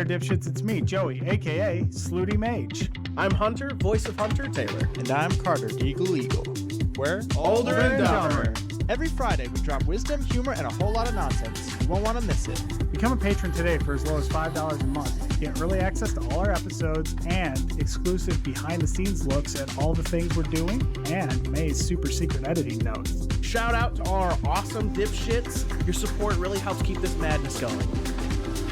there, dipshits. It's me, Joey, a.k.a. Slooty Mage. I'm Hunter, voice of Hunter Taylor. And I'm Carter, Eagle Eagle. We're OlderNDumber. Every Friday, we drop wisdom, humor, and a whole lot of nonsense. You won't want to miss it. Become a patron today for as low as $5 a month. Get early access to all our episodes and exclusive behind-the-scenes looks at all the things we're doing and May's super secret editing notes. Shout out to all our awesome dipshits. Your support really helps keep this madness going.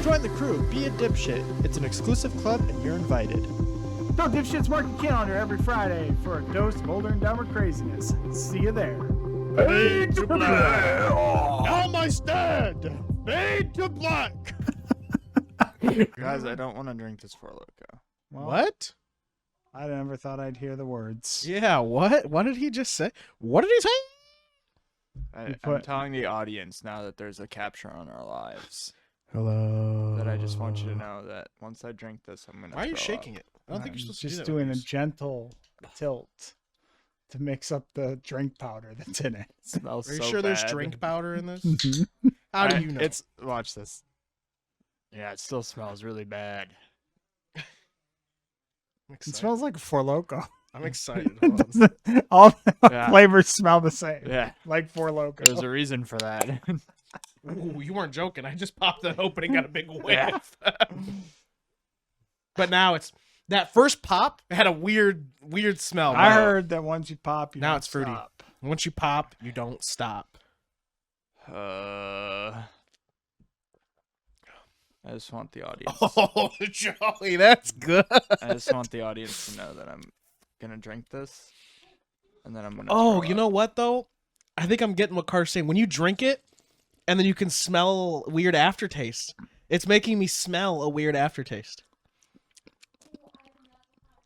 Join the crew, be a dipshit. It's an exclusive club, and you're invited. So dipshits, mark your calendar every Friday for a dose of OlderNDumber craziness. See you there. Fade to black. Now my stand. Fade to black. Guys, I don't want to drink this for Loco. Well, What? I never thought I'd hear the words. Yeah, what? What did he just say? What did he say? I'm telling the audience now that there's a capture on our lives. Hello. That I just want you to know that once I drink this, I'm gonna. Why are you throw shaking up. it? I don't think you're supposed to just do that. doing a gentle tilt to mix up the drink powder that's in it. It smells Are you so sure there's bad. drink powder in this? Mhm. How do you know? It's watch this. Yeah, it still smells really bad. I'm It excited. smells like a Four Loko. I'm excited. Hold on. All Yeah. flavors smell the same. Yeah, Like Four Loko. there's a reason for that. Ooh, you weren't joking. I just popped that open and got a big whiff. Yeah. But now it's that first pop had a weird smell. I Now- heard that once you pop, you Now don't it's fruity. stop. once you pop, you don't stop. I just want the audience. Oh, Joey, that's good. I just want the audience to know that I'm gonna drink this, and then I'm gonna. Oh, throw you up. know what though? I think I'm getting what Carter's saying. When you drink it, and then you can smell weird aftertaste. It's making me smell a weird aftertaste.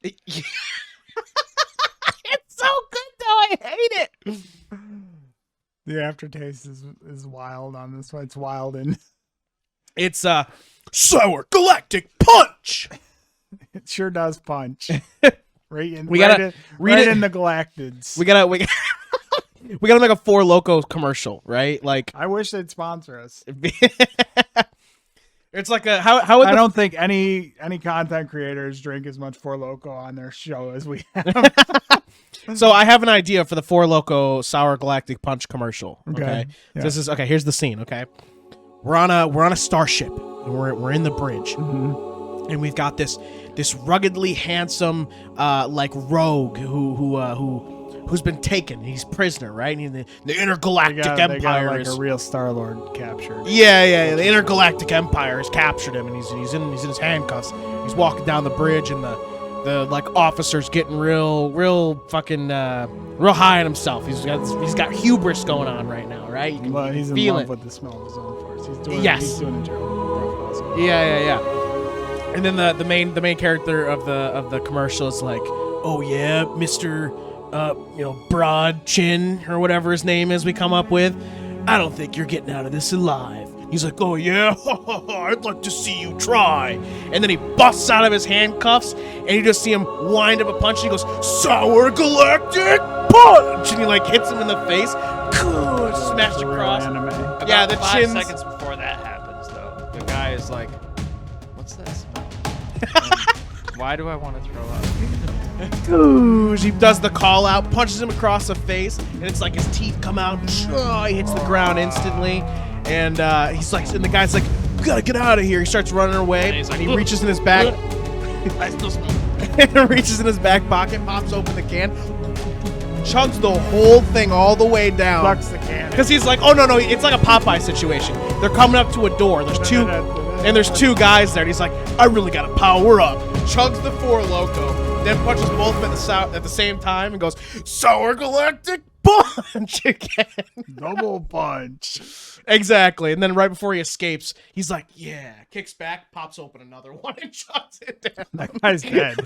It's so good though. I hate it. The aftertaste is wild on this one. It's wild and It's sour galactic punch. it sure does punch. Right in, We gotta read right it. in the galactids. We gotta make a Four Loko commercial, right? Like I wish they'd sponsor us. it's like a how would I the don't think any content creators drink as much Four Loko on their show as we have. So I have an idea for the Four Loko Sour Galactic Punch commercial. Okay, Yeah. So this is okay. Here's the scene. Okay, we're on a starship. And we're in the bridge, and we've got this ruggedly handsome like rogue who's been taken. He's prisoner, right? And the intergalactic They empire got like is a real Star-Lord captured. yeah. The intergalactic empire has captured him, and he's in his handcuffs. He's walking down the bridge, and the like officer's getting real fucking real high on himself. He's got hubris going on right now, right? You can, Well, he's in feel love it. with the smell of his own farts. He's doing Yes. He's doing a Gerald also. Yeah. And then the main character of the commercial is like, oh yeah, Mr. Broad Chin or whatever his name is we come up with. I don't think you're getting out of this alive. He's like, oh yeah, I'd like to see you try. And then he busts out of his handcuffs, and you just see him wind up a punch, and he goes, Sour Galactic Punch! And he like hits him in the face, smashed across. Real anime. Yeah, the 5 chins. seconds before that happens, though, the guy is like, "What's that smell? And why do I want to throw up?" He does the call out, punches him across the face, and it's like his teeth come out. He hits the ground instantly, and he's like, and the guy's like, "We gotta get out of here." He starts running away, And he's like, he reaches in his back, I still smell. reaches in his back pocket, pops open the can, chugs the whole thing all the way down. Sucks the can. Because he's like, oh no, it's like a Popeye situation. They're coming up to a door. There's two guys there, and he's like, I really gotta power up. Chugs the Four Loko, then punches both of them at the same time and goes, Sour Galactic Punch again. Double punch. Exactly. And then right before he escapes, he's like, yeah, kicks back, pops open another one, and chugs it down. That guy's dead.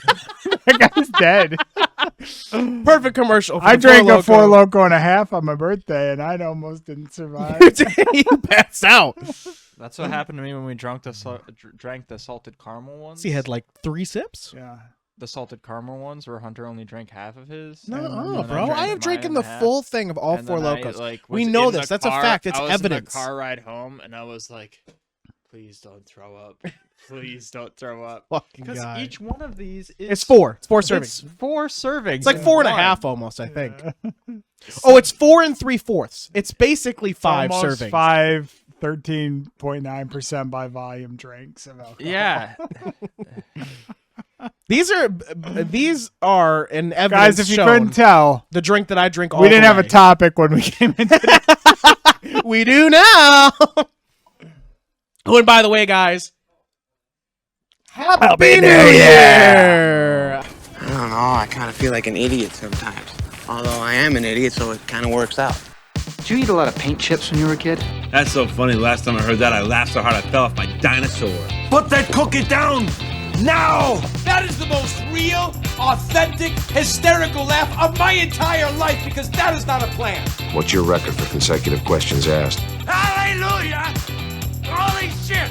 That guy's dead. Perfect commercial. For I the drank a Four Loko. Loko and a half on my birthday, and I almost didn't survive. He passed out. That's what happened to me when we drank the salted caramel ones. He had like 3 sips. Yeah. the salted caramel ones where Hunter only drank half of his. No, and then bro. drank I have mine drinking in the half. full thing of all And four then I, Lokos. like, We was know in the this. That's a car- fact. It's I was evidence. in the car ride home, and I was like, Please don't throw up. Please don't throw up. Fucking Because guy. each one of these is... It's 4. It's 4 servings. It's 4 servings. It's like in 4.5 one. almost, I think. Oh, it's 4 3/4. It's basically 5 Almost servings. 13.9% by volume drinks of alcohol. Yeah. These are an evidence Guys, if you shown couldn't tell, the drink that I drink all we didn't the have a way. topic when we came in today. We do now. Oh, and by the way, guys, Happy New Year! I don't know. I kind of feel like an idiot sometimes. Although I am an idiot, so it kind of works out. Did you eat a lot of paint chips when you were a kid? That's so funny. Last time I heard that, I laughed so hard I fell off my dinosaur. Put that cookie down now! That is the most real, authentic, hysterical laugh of my entire life because that is not a plan. What's your record for consecutive questions asked? Hallelujah! Holy shit!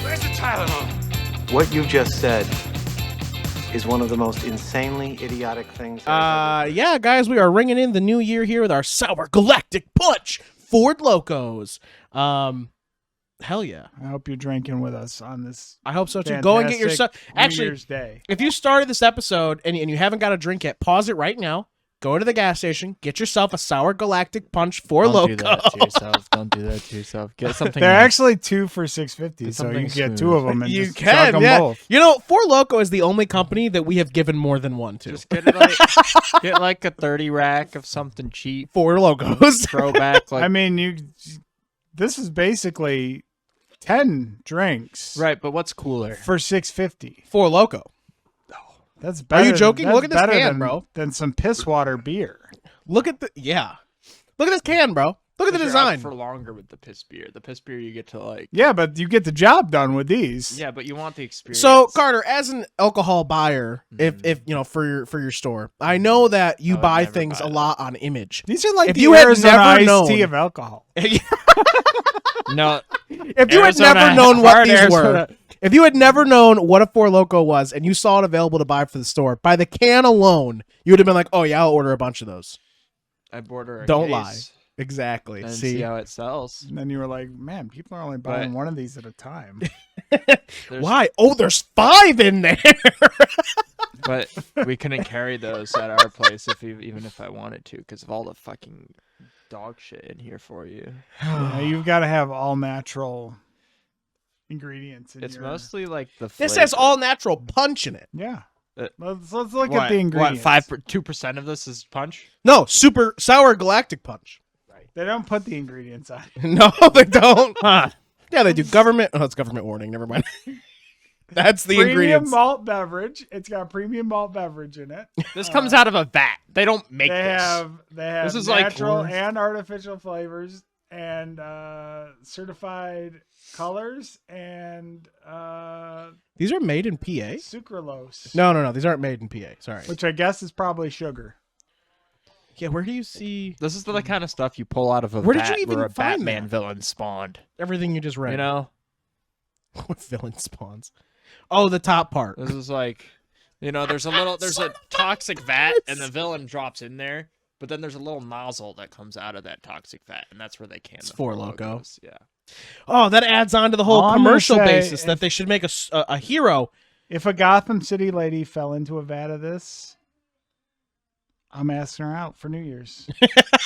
Where's the Tylenol? What you just said is one of the most insanely idiotic things I've ever Yeah, guys, we are ringing in the new year here with our Sour Galactic Punch Ford Lokos. Hell yeah. I hope you're drinking with us on this. I hope so too. Go and get yourself. fantastic New Actually, Year's Day. if you started this episode and you haven't got a drink yet, pause it right now. Go to the gas station, get yourself a Sour Galactic Punch for Don't Loco. do that to yourself. Don't do that to yourself. Get something They're nice. actually 2 for $6.50, Get so you something can get smooth. 2 of them and You just chug can, them yeah. both. You know, Four Loco is the only company that we have given more than one to. Just get like a 30 rack of something cheap. Four Locos. Throwback. Like, I mean, this is basically 10 drinks right, but what's cooler? for $6.50. Four Loco. That's better. you joking? That's Look at this better can, than, bro. Than some piss water beer. Look at the Look at this can, bro. Look at the You're out design. for longer with the piss beer. The piss beer you get to like. Yeah, but you get the job done with these. Yeah, but you want the experience. So Carter, as an alcohol buyer, if you know for your store, I know that you I would buy never things buy a that. lot on image. These are like If the you had Arizona never iced known- tea of alcohol. no, If you had Arizona- never known what hard these Arizona. were, if you had never known what a Four Loco was, and you saw it available to buy for the store, by the can alone, you would have been like, "Oh yeah, I'll order a bunch of those." I order a Don't case lie. Exactly. and See, see how it sells. And then you were like, man, people are only buying But- one of these at a time. There's- why? Oh, there's 5 in there. But we couldn't carry those at our place even if I wanted to because of all the fucking dog shit in here for you. You've got to have all natural ingredients. In It's your... mostly like the. This flavor. has all natural punch in it. Yeah. Uh, Let's look What, at the ingredients. 2% of this is punch? No, super sour galactic punch. They don't put the ingredients on. No, they don't. Huh. Yeah, they do. Government. Oh, it's government warning. Never mind. That's the Premium ingredients. malt beverage. It's got premium malt beverage in it. This comes out of a vat. They don't make They this. have This is like- natural and artificial flavors and certified colors and These are made in PA. sucralose. No. These aren't made in PA. Sorry. Which I guess is probably sugar. Yeah, where do you see This is the kind of stuff you pull out of a Where did vat you even where a find Batman that? villain spawned. everything you just read? You know? What villain spawns? Oh, the top part. This is like, there's a toxic vat and the villain drops in there, but then there's a little nozzle that comes out of that toxic vat, and that's where they can. It's the Four Four Loko. Lokos. Yeah. Oh, that adds on to the whole All I'm gonna commercial say, basis that if- they should make a hero. If a Gotham City lady fell into a vat of this, I'm asking her out for New Year's.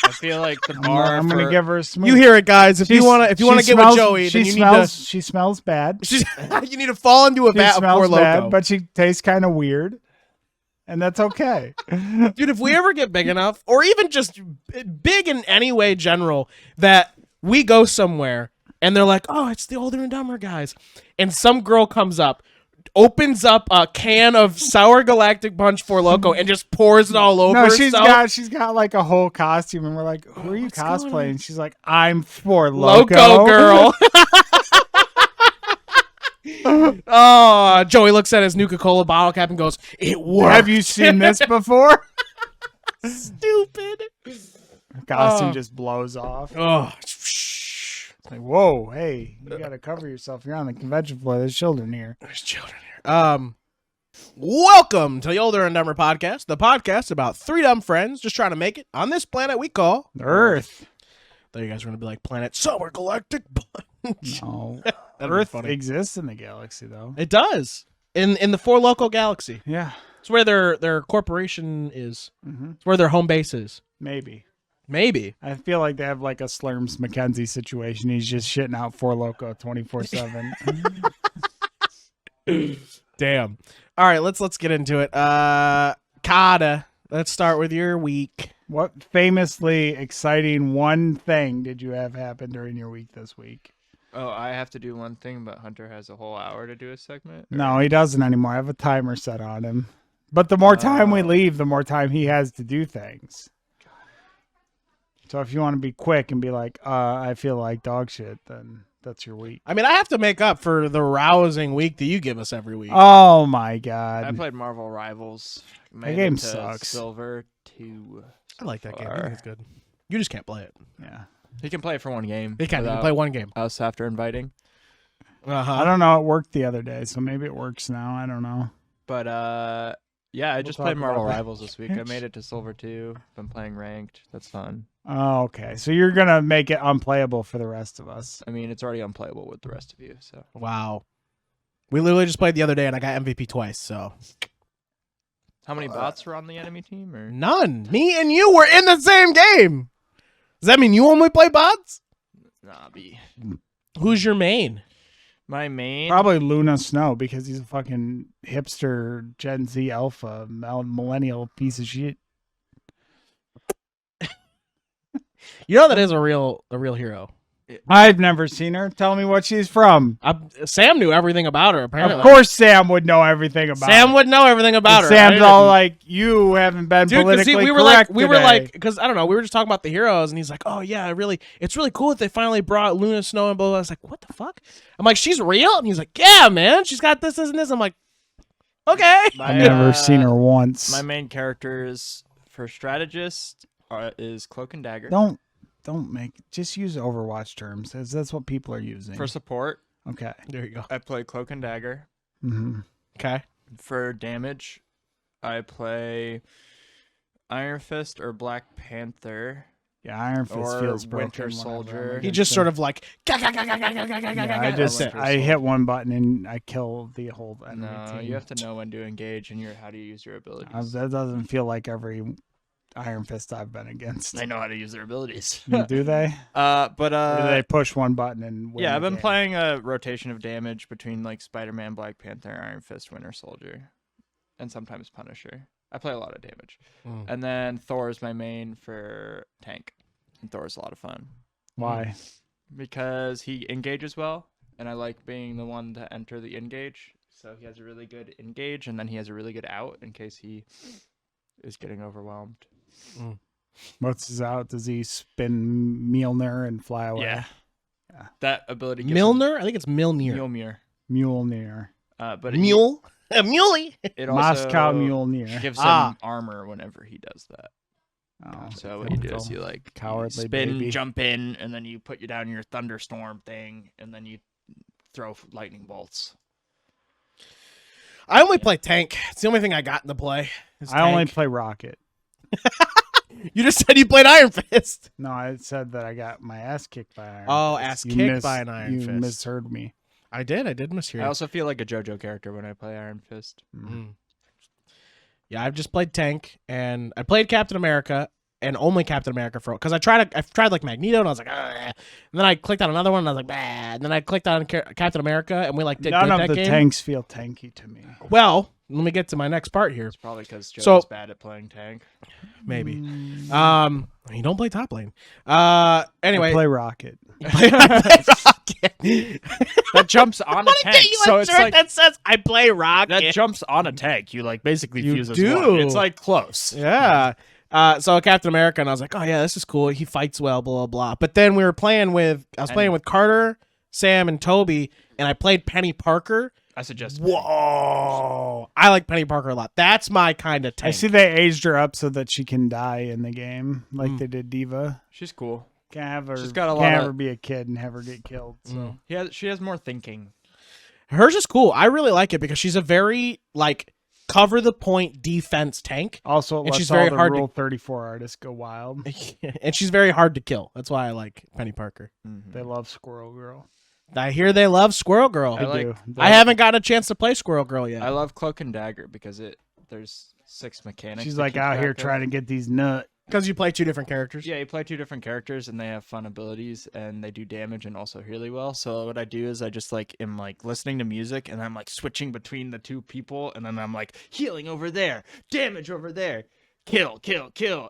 I feel like the I'm bar. going to for- give her a smooth. You hear it, guys. If you She's- want to she get with smells- Joey, she then smells, She smells bad. you need to fall into a She vat of Four smells Loko. bad, but she tastes kind of weird. And that's okay. Dude, if we ever get big enough, or even just big in any way general, that we go somewhere and they're like, "Oh, it's the Older and Dumber guys," and some girl comes up, opens up a can of Sour Galactic Punch Four Loko, and just pours it all over No, herself. she's got like a whole costume, and we're like, "Who are you What's going on? cosplaying?" She's like, "I'm for Loco girl. Oh, Joey looks at his Nuka-Cola bottle cap and goes, "It worked." Have you seen this before? Stupid. Costume Oh. just blows off. Oh, It's like, whoa, hey, you got to cover yourself. You're on the convention floor. There's children here. there's children here. Welcome to the Older and Dumber podcast, the podcast about 3 dumb friends just trying to make it on this planet we call Earth. Thought you guys were gonna be like Planet Summer Galactic Punch. No. That'd be Earth funny. exists in the galaxy, though. It does in the Four Loco Galaxy. Yeah, It's where their corporation is. Mm-hmm. It's where their home base is. maybe. Maybe. I feel like they have like a Slurms McKenzie situation. He's just shitting out Four Loco 24/7. Damn. All right, let's get into it. Kada, let's start with your week. What famously exciting one thing did you have happen during your week this week? Oh, I have to do one thing, but Hunter has a whole hour to do a segment? No, he doesn't anymore. I have a timer set on him. But the more time we leave, the more time he has to do things. So if you want to be quick and be like, I feel like dog shit, then that's your week. I mean, I have to make up for the rousing week that you give us every week. Oh my god. I played Marvel Rivals. That game it to sucks. Silver 2. I like that game. I think it's good. You just can't play it. Yeah. He can play it for one game. He can play one game. Us after inviting. I don't know. It worked the other day, so maybe it works now. I don't know. But yeah, I just talk played Marvel about that. Rivals this week. I made it to Silver 2. Been playing ranked. That's fun. Oh, okay. So you're going to make it unplayable for the rest of us. I mean, it's already unplayable with the rest of you. So Wow. We literally just played the other day, and I got MVP twice, so. how many bots were on the enemy team? Or None. Me and you were in the same game. Does that mean you only play bots? nah, B. Who's your main? My main. Probably Luna Snow because he's a fucking hipster Gen Z alpha millennial piece of shit. You know that is a real hero. I've never seen her. Tell me what she's from. Sam knew everything about her, apparently. Of course Sam would know everything about her. Sam would know everything about her. Sam's all like, you haven't been Dude, politically we were correct today. because I don't know, we were just talking about the heroes, and he's like, oh yeah, it's really cool that they finally brought Luna Snow and blah, blah. I was like, what the fuck? I'm like, she's real? And he's like, yeah, man, she's got this, and this. I'm like, okay. I've never seen her once. My main characters for strategist is Cloak and Dagger. Just use Overwatch terms, as that's what people are using. For support, Okay. There you go. I play Cloak and Dagger. Mm-hmm. Okay. For damage, I play Iron Fist or Black Panther. Yeah, Iron Fist Or feels broken. Winter whenever Soldier. I'm He just against sort him. of like, Yeah, I hit one button and I kill the whole enemy No, team. you have to know when to engage and how to use your abilities. That doesn't feel like every Iron Fist I've been against. They know how to use their abilities. Do they? But Or do they push one button and win yeah, the I've been game? playing a rotation of damage between like Spider-Man, Black Panther, Iron Fist, Winter Soldier, and sometimes Punisher. I play a lot of damage. And then Thor's my main for tank. And Thor's a lot of fun. Why? Because he engages well, and I like being the one to enter the engage. So he has a really good engage, and then he has a really good out in case he is getting overwhelmed. What's his out? Does he spin Mjolnir and fly away? Yeah. That ability gives Milner? I think it's Milner. Mjolnir. Mjolnir. But Mule? A muley. it also Moscow Mjolnir. gives him armor whenever he does that. Oh, So what you do is typical. you like Cowardly spin, baby. jump in, and then you put you down your thunderstorm thing, and then you throw lightning bolts. I only play tank. It's the only thing I got into play. I only play Rocket. You just said you played Iron Fist. No, I said that I got my ass kicked by Iron Oh, Fist. ass You kicked by an Iron You Fist. misheard me. I did mishear you. I also feel like a JoJo character when I play Iron Fist. Yeah, I've just played tank, and I played Captain America, and only Captain America for because I've tried like Magneto, and I was like, ah. And then I clicked on another one, and I was like, bah. And then I clicked on Captain America, and we like did None good of that the game. tanks feel tanky to me. Well, let me get to my next part here. It's probably because Joe's So- bad at playing tank. Maybe. You don't play top lane. Anyway, I play Rocket. That jumps on a tank, so it's like that says I play Rocket. that jumps on a tank. You like basically You fuse as do. one. It's like close. Yeah. So Captain America, and I was like, oh yeah, this is cool. He fights well, blah blah blah. But then I was playing with Carter, Sam, and Toby, and I played Penny Parker. I suggest. Whoa! I like Penny Parker a lot. That's my kind of I tank. see they aged her up so that she can die in the game, like they did Diva. She's cool. Can't have her. She's got a lot can't of- have her be a kid and have her get killed. So She has more thinking. Hers is cool. I really like it because she's a very like cover the point defense tank. Also, it And lets she's all very the hard to- Rule 34 artists go wild. And she's very hard to kill. That's why I like Penny Parker. They love Squirrel Girl. I hear they love Squirrel Girl. I like- do. I haven't gotten a chance to play Squirrel Girl yet. I love Cloak and Dagger because there's 6 mechanics. She's to like keep out here track of. trying to get these nuts. Because you play 2 different characters. Yeah, you play 2 different characters and they have fun abilities and they do damage and also really well. So what I do is I just like am like listening to music and I'm like switching between the 2 people and then I'm like healing over there, damage over there, kill,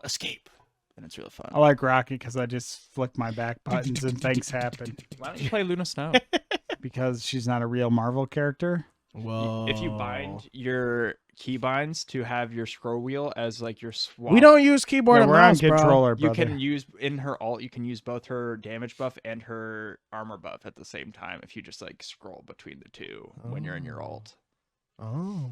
escape. And it's really fun. I like Rocky because I just flick my back buttons and things happen. Why don't you play Luna Snow? Because she's not a real Marvel character. Whoa. If you bind your keybinds to have your scroll wheel as like your swap. We don't use keyboard Yeah, and we're on mouse, bro. controller, You brother. can use in her alt. You can use both her damage buff and her armor buff at the same time if you just like scroll between the 2 when you're in your alt. Oh.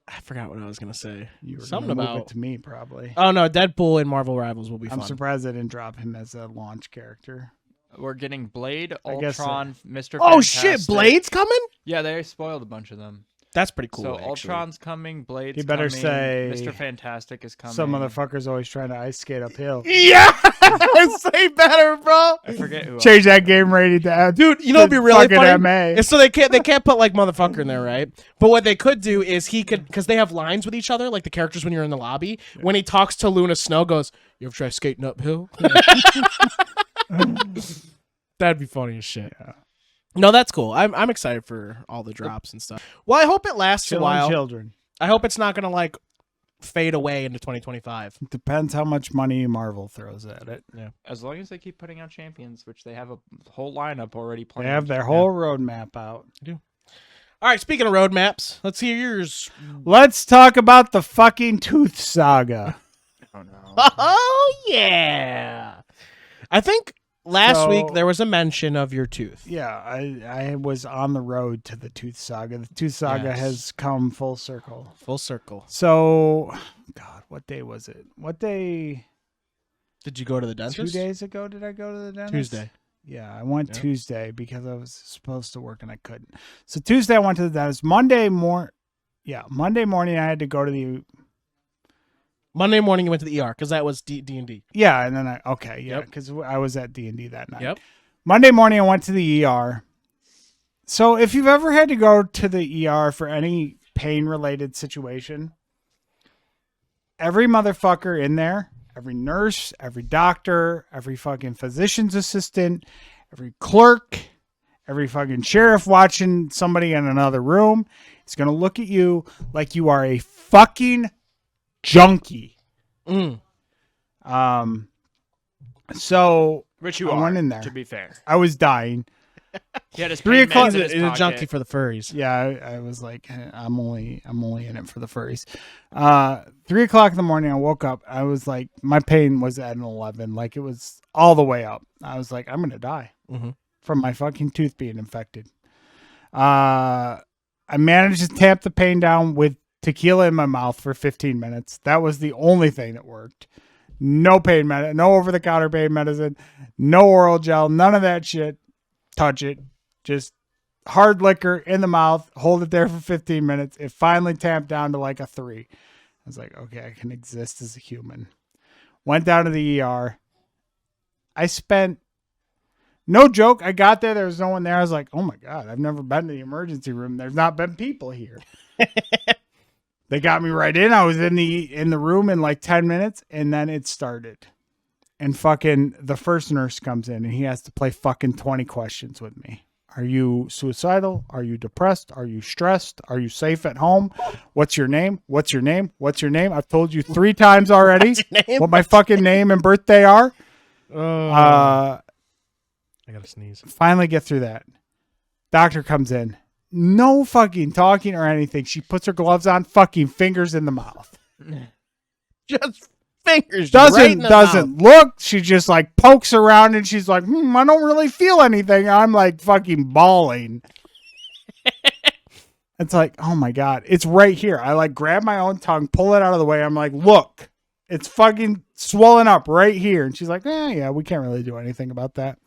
I forgot what I was going to say. You were Something gonna move about... it to me, probably. Oh, no. Deadpool and Marvel Rivals will be I'm fun. surprised they didn't drop him as a launch character. We're getting Blade, I guess, Ultron, Mr. Oh, shit. Fantastic. Blade's coming? Yeah, they spoiled a bunch of them. That's pretty cool, So actually. Ultron's coming, Blade's You better coming, say Mr. Fantastic is coming. Some motherfucker's always trying to ice skate uphill. Yeah! Say better, bro. I forget who. Change that game rating to Dude, you know what'd be really fucking funny? MA. Is so they can't put like motherfucker in there, right? But what they could do is he could, because they have lines with each other, like the characters when you're in the lobby. When he talks to Luna Snow, goes, "You ever try skating uphill?" That'd be funny as shit. Yeah. No, that's cool. I'm excited for all the drops and stuff. Well, I hope it lasts a Killing while. children. I hope it's not gonna like fade away into 2025. Depends how much money Marvel throws at it. As long as they keep putting out champions, which they have a whole lineup already They planned. have their whole roadmap out. All right, speaking of roadmaps, let's hear yours. Let's talk about the fucking Tooth Saga. Oh no. Oh yeah. I think last So- week there was a mention of your tooth. Yeah, I was on the road to the Tooth Saga. The Tooth Saga Yes. has come full circle. Full circle. So, God, what day was it? What day? Did you go to the 2 dentist? days ago did I go to the dentist? Tuesday. Yeah, I went Yeah. Tuesday because I was supposed to work and I couldn't. So Tuesday I went to the dentist. Monday morning I had to go to the Monday morning you went to the ER because that was D&D. yeah, and then yeah, Yep. because I was at D&D that night. Yep. Monday morning I went to the ER. So if you've ever had to go to the ER for any pain related situation, every motherfucker in there, every nurse, every doctor, every fucking physician's assistant, every clerk, every fucking sheriff watching somebody in another room is going to look at you like you are a fucking junkie. So Which you I are, went in there. to be fair. I was dying. He had his 3 pain o'clock- meds in He's his a pocket. junkie for the furries. Yeah, I was like, I'm only in it for the furries. 3 o'clock in the morning, I woke up. I was like, my pain was at an 11, like it was all the way up. I was like, I'm gonna die from my fucking tooth being infected. I managed to tamp the pain down with tequila in my mouth for 15 minutes. That was the only thing that worked. No pain medicine, no over-the-counter pain medicine, no oral gel, none of that shit. Touch it. Just hard liquor in the mouth, hold it there for 15 minutes. It finally tamped down to like a 3. I was like, okay, I can exist as a human. Went down to the ER. I spent, no joke, I got there was no one there. I was like, oh my God, I've never been to the emergency room. There's not been people here. They got me right in. I was in the room in like 10 minutes and then it started. And fucking the first nurse comes in and he has to play fucking 20 questions with me. Are you suicidal? Are you depressed? Are you stressed? Are you safe at home? What's your name? What's your name? What's your name? I've told you 3 times already what my fucking name and birthday are. I gotta sneeze. Finally get through that. Doctor comes in. No fucking talking or anything. She puts her gloves on, fucking fingers in the mouth. Just fingers. Doesn't look. She just like pokes around and she's like, I don't really feel anything. I'm like fucking bawling. It's like, oh my God, it's right here. I like grab my own tongue, pull it out of the way. I'm like, look, it's fucking swollen up right here. And she's like, yeah, we can't really do anything about that.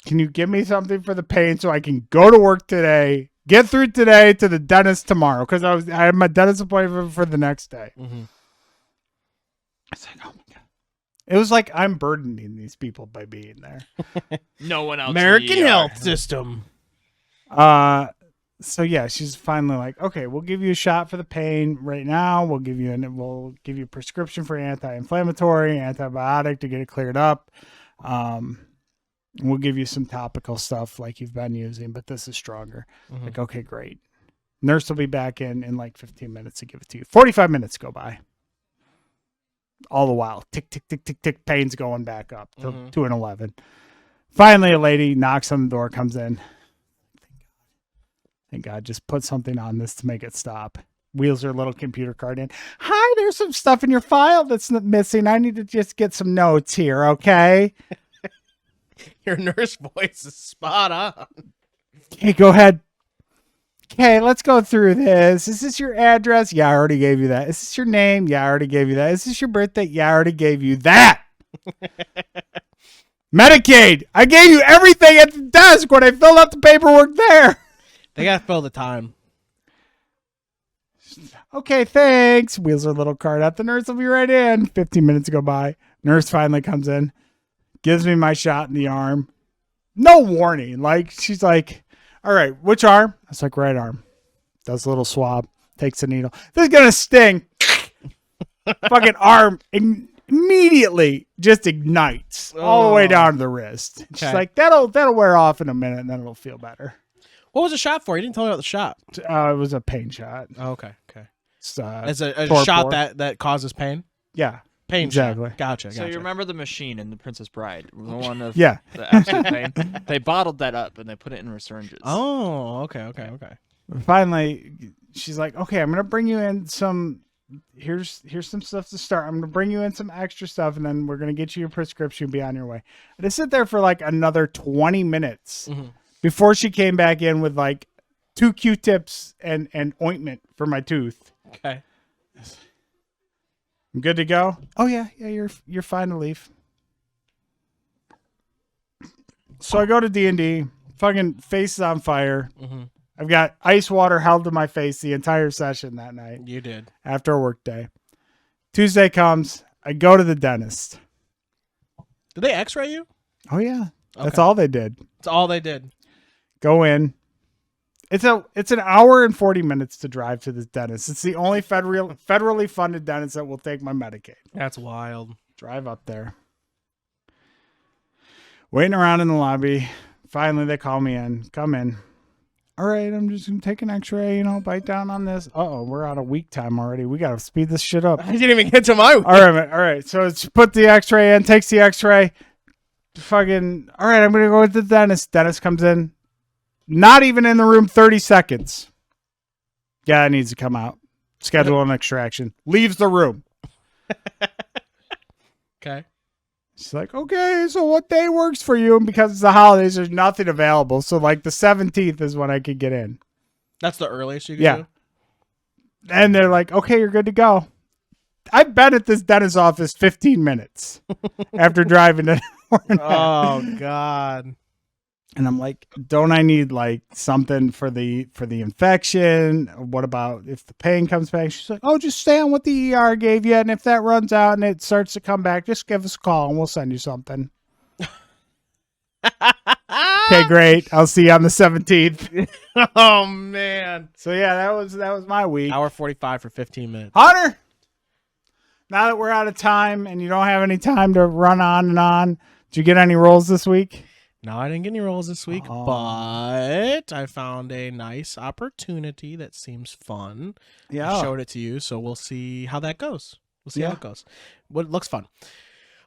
Can you give me something for the pain so I can go to work today Get through today to the dentist tomorrow because I had my dentist appointment for the next day. Mm-hmm. It's like, oh my god! It was like I'm burdening these people by being there. No one else. in the American ER. health system. So yeah, she's finally like, okay, we'll give you a shot for the pain right now. We'll give you a prescription for anti-inflammatory, antibiotic to get it cleared up. We'll give you some topical stuff like you've been using, but this is stronger. Mm-hmm. Like, okay, great. Nurse will be back in like 15 minutes to give it to you. 45 minutes go by. All the while, tick, tick, tick, tick, tick, pain's going back up to an 11. Finally, a lady knocks on the door, comes in. Thank God, just put something on this to make it stop. Wheels her little computer card in. Hi, there's some stuff in your file that's missing. I need to just get some notes here, okay? Your nurse voice is spot on. Okay, go ahead. Okay, let's go through this. Is this your address? Yeah, I already gave you that. Is this your name? Yeah, I already gave you that. Is this your birthday? Yeah, I already gave you that. Medicaid. I gave you everything at the desk when I filled out the paperwork there. They gotta fill the time. Okay, thanks. Wheels her little card out. The nurse will be right in. 15 minutes go by. Nurse finally comes in, gives me my shot in the arm. No warning. Like, she's like, all right, which arm? I was like, right arm. Does a little swab. Takes a needle. This is going to sting. Fucking arm immediately just ignites all the way down to the wrist. She's like, that'll wear off in a minute and then it'll feel better. What was the shot for? You didn't tell me about the shot. It was a pain shot. Oh, okay. It's, As a shot that causes pain? Yeah. Pain exactly. Shot. Gotcha. So you remember the machine in The Princess Bride? The one of Yeah. the absolute pain? They bottled that up and they put it in syringes. Oh, okay. Finally, she's like, okay, I'm going to bring you in some, here's some stuff to start. I'm going to bring you in some extra stuff and then we're going to get you your prescription and be on your way. And I sit there for like another 20 minutes before she came back in with like 2 Q-tips and ointment for my tooth. Okay. I'm good to go. Oh yeah, you're fine to leave. So I go to D&D, fucking face is on fire. I've got ice water held to my face the entire session that night. You did. After a work day. Tuesday comes, I go to the dentist. Did they x-ray you? Oh yeah. That's all they did. That's all they did. Go in. It's an hour and 40 minutes to drive to this dentist. It's the only federally funded dentist that will take my Medicaid. That's wild. Drive up there. Waiting around in the lobby. Finally, they call me in. Come in. All right, I'm just going to take an x-ray, bite down on this. Uh-oh, we're out of week time already. We got to speed this shit up. I didn't even get to my week. All right. So it's put the x-ray in, takes the x-ray. Fucking, all right, I'm going to go with the dentist. Dentist comes in. Not even in the room 30 seconds. Yeah, it needs to come out. Schedule an extraction. Leaves the room. Okay. She's like, okay, so what day works for you? And because it's the holidays, there's nothing available. So like the 17th is when I could get in. That's the earliest you can do? And they're like, okay, you're good to go. I've been at this dentist's office 15 minutes after driving to Oh, God. And I'm like, don't I need like something for the infection? What about if the pain comes back? She's like, oh, just stay on what the ER gave you. And if that runs out and it starts to come back, just give us a call and we'll send you something. Okay, great. I'll see you on the 17th. Oh, man. So yeah, that was my week. Hour 45 for 15 minutes. Hunter, now that we're out of time and you don't have any time to run on and on, did you get any rolls this week? No, I didn't get any rolls this week, but I found a nice opportunity that seems fun. Yeah. I showed it to you, so we'll see how that goes. We'll see how it goes. What looks fun.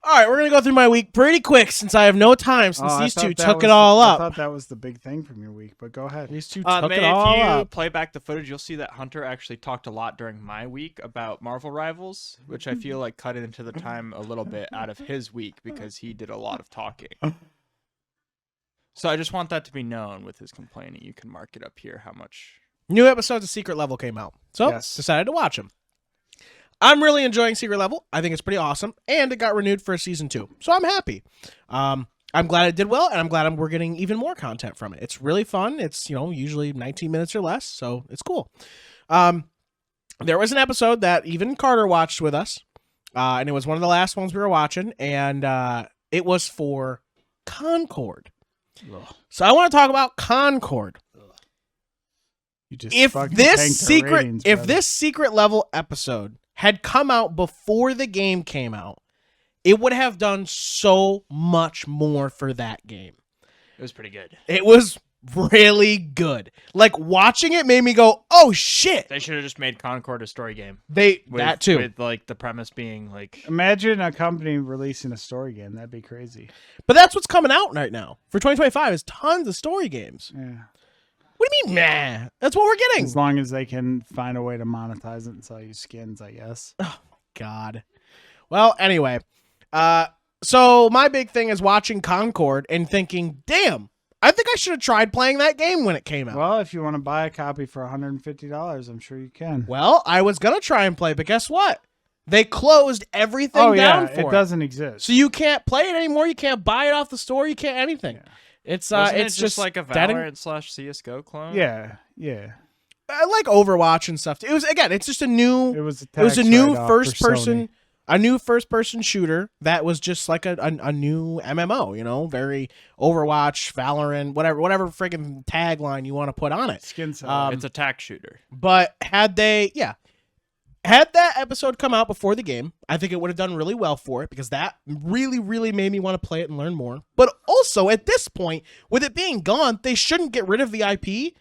All right, we're going to go through my week pretty quick since I have no time since these two took it all up. I thought that was the big thing from your week, but go ahead. These two took May, it all if you up. play back the footage, you'll see that Hunter actually talked a lot during my week about Marvel Rivals, which I feel like cut into the time a little bit out of his week because he did a lot of talking. So I just want that to be known with his complaining. You can mark it up here how much. New episodes of Secret Level came out, so decided to watch them. I'm really enjoying Secret Level. I think it's pretty awesome, and it got renewed for season 2, so I'm happy. I'm glad it did well, and I'm glad we're getting even more content from it. It's really fun. It's, usually 19 minutes or less, so it's cool. There was an episode that even Carter watched with us, and it was one of the last ones we were watching, and it was for Concord. Ugh. So I want to talk about Concord. You just If fucking this tanked our secret, ratings, if brother. this secret level episode had come out before the game came out, it would have done so much more for that game. It was pretty good. It was really good. Like, watching it made me go, oh shit. They should have just made Concord a story game. That too. With like the premise being like, Imagine a company releasing a story game. That'd be crazy. But that's what's coming out right now. For 2025 is tons of story games. Yeah. What do you mean, nah? That's what we're getting. As long as they can find a way to monetize it and sell you skins, I guess. Oh, God. Well, anyway. So my big thing is watching Concord and thinking, damn, I think I should have tried playing that game when it came out. Well, if you want to buy a copy for $150, I'm sure you can. Well, I was going to try and play, but guess what? They closed everything down for it. It doesn't exist. So you can't play it anymore. You can't buy it off the store. You can't anything. Yeah. It's wasn't it's it just like a dead and- Valorant / CS:GO clone. Yeah. I like Overwatch and stuff. It was it's just a new. It was a new write-off first for person. Sony. A new first-person shooter that was just like a new MMO, very Overwatch, Valorant, whatever friggin' tagline you want to put on it. Skin cell. It's a tac shooter. But had that episode come out before the game, I think it would have done really well for it because that really, really made me want to play it and learn more. But also, at this point, with it being gone, they shouldn't get rid of the IP.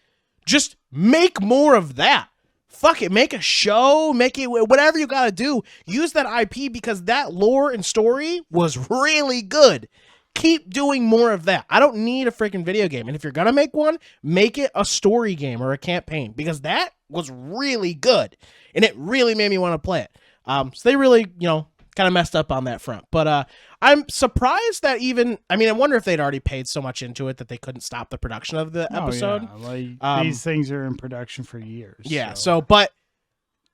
Just make more of that. Fuck it, make a show, make it whatever you gotta do. Use that IP because that lore and story was really good. Keep doing more of that. I don't need a freaking video game. And if you're gonna make one, make it a story game or a campaign because that was really good. And it really made me want to play it. So they really, kind of messed up on that front. But I'm surprised that I wonder if they'd already paid so much into it that they couldn't stop the production of the episode. Yeah. These things are in production for years. Yeah, but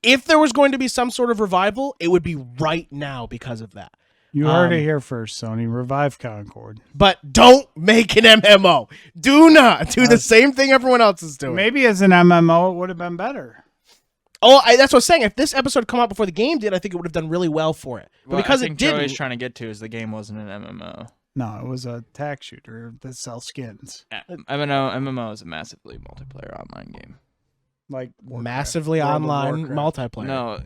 if there was going to be some sort of revival, it would be right now because of that. You heard it here first, Sony. Revive Concord. But don't make an MMO. Do not do the same thing everyone else is doing. Maybe as an MMO, it would have been better. Oh, that's what I was saying. If this episode come out before the game did, I think it would have done really well for it. But because I think it didn't, Joey's trying to get to is the game wasn't an MMO. No, it was a tac shooter that sells skins. MMO is a massively multiplayer online game. Like Warcraft, massively World of online Warcraft. multiplayer. No,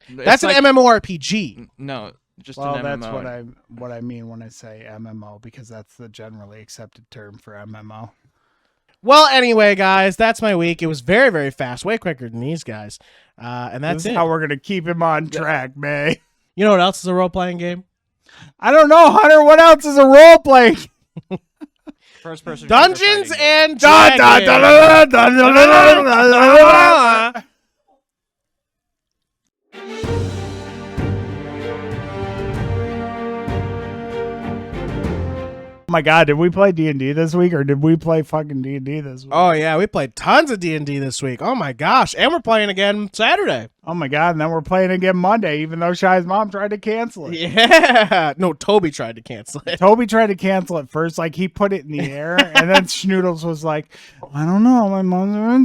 that's like, an MMORPG. No, just well, an that's MMO. what I mean when I say MMO because that's the generally accepted term for MMO. Well, anyway, guys, that's my week. It was very, very fast, way quicker than these guys, and that's This is it. how we're gonna keep him on track, May. You know what else is a role-playing game? I don't know, Hunter. What else is a role playing? First person Dungeons and Da, da, Dragons. da, da, da, da, da, da, da. Oh my God, did we play D&D this week or did we play fucking D&D this week? Oh yeah, we played tons of D&D this week. Oh my gosh, and we're playing again Saturday. Oh my God, and then we're playing again Monday, even though Shy's mom tried to cancel it. Yeah, no, Toby tried to cancel it. Toby tried to cancel it first, like he put it in the air, and then Schnoodles was like, I don't know, my mom's on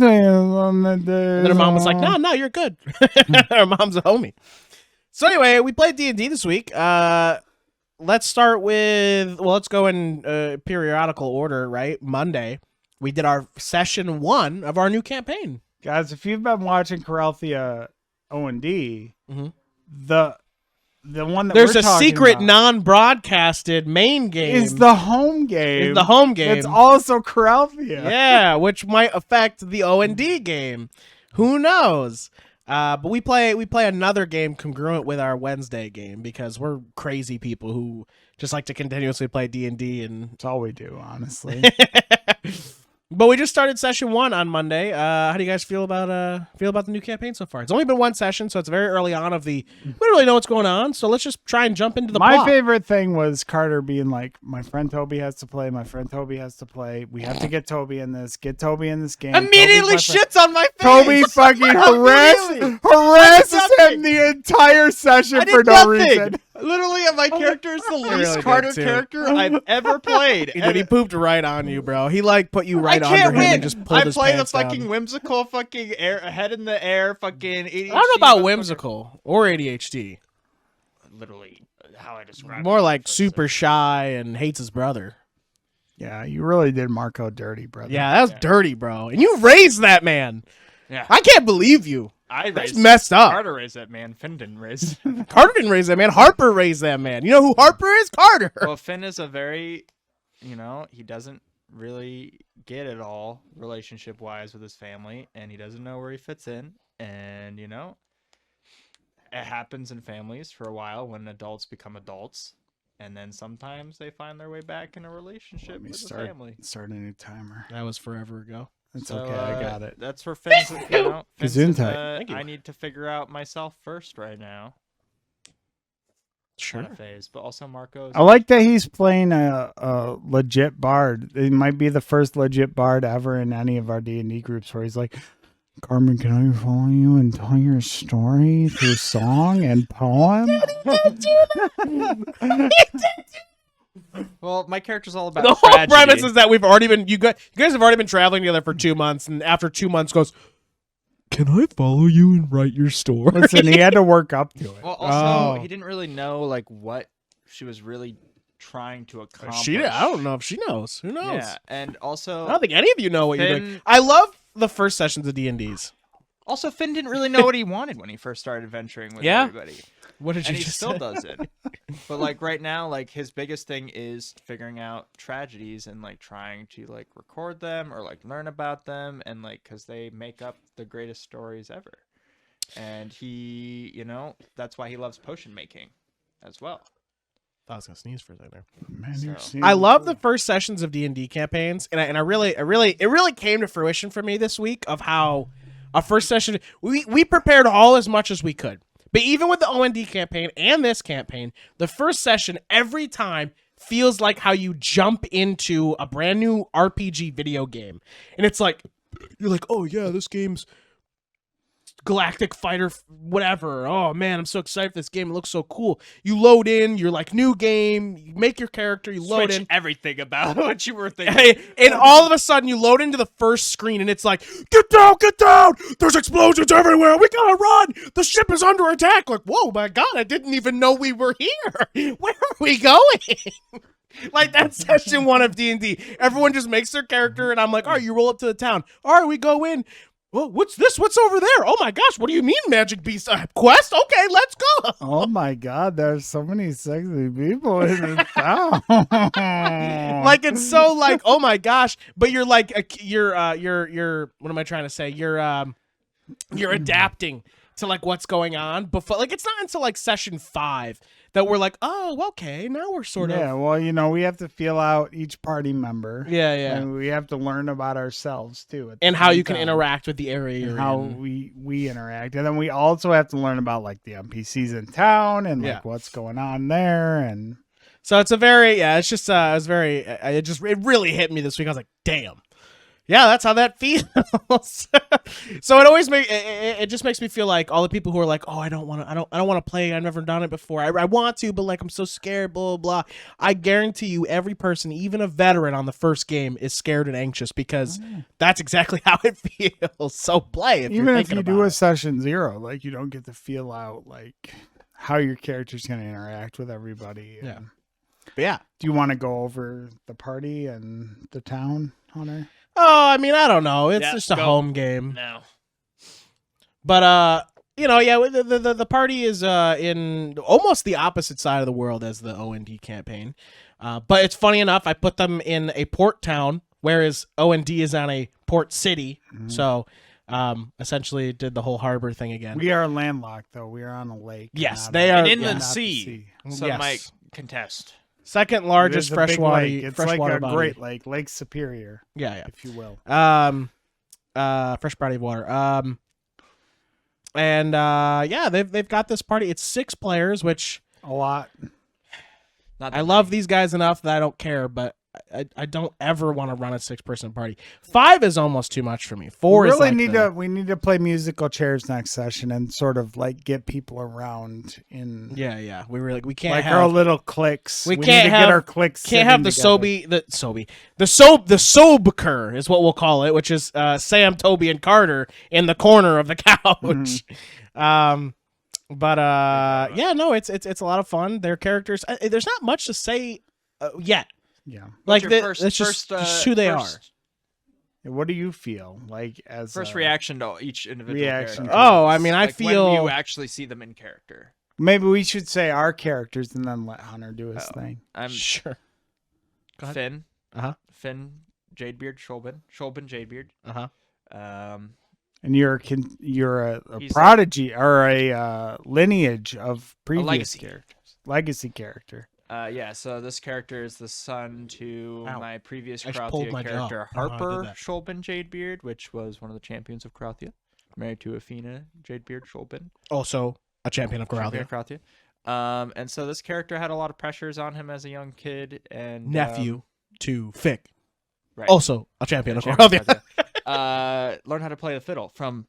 the day. And her mom was like, no, you're good. Her mom's a homie. So anyway, we played D&D this week. Let's start with, let's go in periodical order, right? Monday, we did our session 1 of our new campaign. Guys, if you've been watching Corelthia O&D, Mhm. the one that There's we're a talking secret about non-broadcasted main game. is the home game. Is the home game. It's also Corelthia. Yeah, which might affect the O&D game. Who knows? But we play another game congruent with our Wednesday game because we're crazy people who just like to continuously play D&D and That's all we do, honestly. But we just started session 1 on Monday. How do you guys feel about the new campaign so far? It's only been one session, so it's very early on we don't really know what's going on, so let's just try and jump into the My plot. favorite thing was Carter being like, my friend Toby has to play, we have to get Toby in this, get Toby in this game. Immediately Toby's my friend. shits on my face. Toby fucking harasses Immediately. him the entire session I did for no nothing. reason. Literally, my character is the least really did, Carter too. character I've ever played. Dude, he pooped right on you, bro. He like put you right I under can't him win. and just pulled I his play the pants fucking down. whimsical fucking air, head in the air fucking ADHD. I don't know about motherfucker. whimsical or ADHD. Literally, how I describe More it. like super shy and hates his brother. Yeah, you really did Marco dirty, brother. Yeah, that was dirty, bro. And you raised that man. Yeah. I can't believe you. I That's raised messed up. Carter raised that man. Finn didn't raise. Carter didn't raise that man. Harper raised that man. You know who Harper is? Carter. Well, Finn is a very, he doesn't really get it all relationship wise with his family, and he doesn't know where he fits in. And it happens in families for a while when adults become adults, and then sometimes they find their way back in a relationship Let me with the start family. a new timer. That was forever ago. It's So, okay, I got it. That's for Finn's. Finn's in Gesundheit. Thank you. I need to figure out myself first right now. Sure. Kind of phase, but also Marco's. I like that he's playing a legit bard. It might be the first legit bard ever in any of our D&D groups where he's like, Carmen, can I follow you and tell your story through song and poem? Well, my character's all about The whole tragedy. premise is that we've already been you guys have already been traveling together for 2 months, and after 2 months goes, can I follow you and write your story? Listen, he had to work up to it. Well, also, Oh. he didn't really know what she was really trying to accomplish. I don't know if she knows. Who knows? Yeah, and also, I don't think any of you know what you're doing. Finn- I love the first sessions of D&Ds. Also, Finn didn't really know what he wanted when he first started adventuring with Yeah? everybody. What did And you he just still say? doesn't. But right now, his biggest thing is figuring out tragedies and trying to record them or learn about them and because they make up the greatest stories ever. And he, that's why he loves potion making as well. I was gonna sneeze for a second there. Man, you're So- seeing- I love the first sessions of D&D campaigns, and it really came to fruition for me this week of how a first session we prepared all as much as we could. But even with the OND campaign and this campaign, the first session every time feels like how you jump into a brand new RPG video game. And it's like you're like, "Oh yeah, this game's Galactic Fighter whatever. Oh man, I'm so excited for this game. It looks so cool." You load in, you're like, new game, you make your character, you load in everything about what you were thinking. and all of a sudden you load into the first screen and it's like, get down, there's explosions everywhere, we gotta run, the ship is under attack. Like, whoa, my god, I didn't even know we were here. Where are we going? That's session 1 of D&D. Everyone just makes their character and I'm like, all right, you roll up to the town. All right, we go in. Well, what's this? What's over there? Oh my gosh, what do you mean, Magic Beast quest? Okay, let's go. Oh my God, there's so many sexy people in this town. It's so oh my gosh, but you're you're what am I trying to say? You're adapting to what's going on before. It's not until session 5 that we're like, oh, okay, now we're sort of. Yeah, well, we have to feel out each party member. Yeah. And we have to learn about ourselves too. at the And how same you can time. interact with the area And you're how in. we interact. And then we also have to learn about the NPCs in town and Yeah. what's going on there. And So it's a very it's just it really hit me this week. I was like, damn. Yeah, that's how that feels. So it always it just makes me feel like all the people who are like, oh, I don't want to play. I've never done it before. I want to, but I'm so scared. Blah blah blah. I guarantee you, every person, even a veteran on the first game, is scared and anxious because that's exactly how it feels. So play if even you're if thinking you about do a it. session 0, you don't get to feel out how your character's going to interact with everybody. Yeah. And But yeah. do you want to go over the party and the town, Hunter? Oh, I mean, I don't know. It's Yeah, just a go. home game. No. But the party is in almost the opposite side of the world as the OND campaign. But it's funny enough, I put them in a port town, whereas OND is on a port city. So essentially did the whole harbor thing again. We are landlocked, though. We are on a lake. Yes, not they a- are- And yeah, inland not the sea. Some Yes. might contest. Second It largest is a big freshwater lake. It's freshwater like a body. Great Lake, Lake Superior, Yeah, if you will. yeah. Fresh body of water. They've got this party. It's 6 players, which A lot. Not I that love many. these guys enough that I don't care, but I don't ever want to run a 6-person party. 5 is almost too much for me. 4 we is really like need the- to we need to play musical chairs next session and sort of like get people around in Yeah. We can't like have our little cliques. We need can't to have get our cliques. Can't have the Sobker is what we'll call it, which is Sam, Toby, and Carter in the corner of the couch. Yeah, no, it's a lot of fun. Their characters, there's not much to say yet. Yeah. Like What's your that's just who they are. What do you feel like as First a reaction to each individual reaction? character? Oh, I mean, I Like, feel when you actually see them in character. Maybe we should say our characters and then let Hunter do his thing. I'm sure. Go ahead. Finn. Uh-huh. Finn, Jadebeard, Shulbin, Jadebeard. Uh-huh. And you're a He's prodigy or a lineage of previous legacy. characters. Legacy character. Yeah, so this character is the son to Ow. my previous I just pulled Krathia my jaw. character, I don't know how I did Harper that. Shulbin Jadebeard, which was one of the champions of Krathia. Married to Athena Jadebeard Shulbin. Also a champion of Champion Corellia. of Krathia. And so this character had a lot of pressures on him as a young kid and Nephew to Fick. right. Also a champion of Champion of Corellia. Krathia. Learned how to play the fiddle from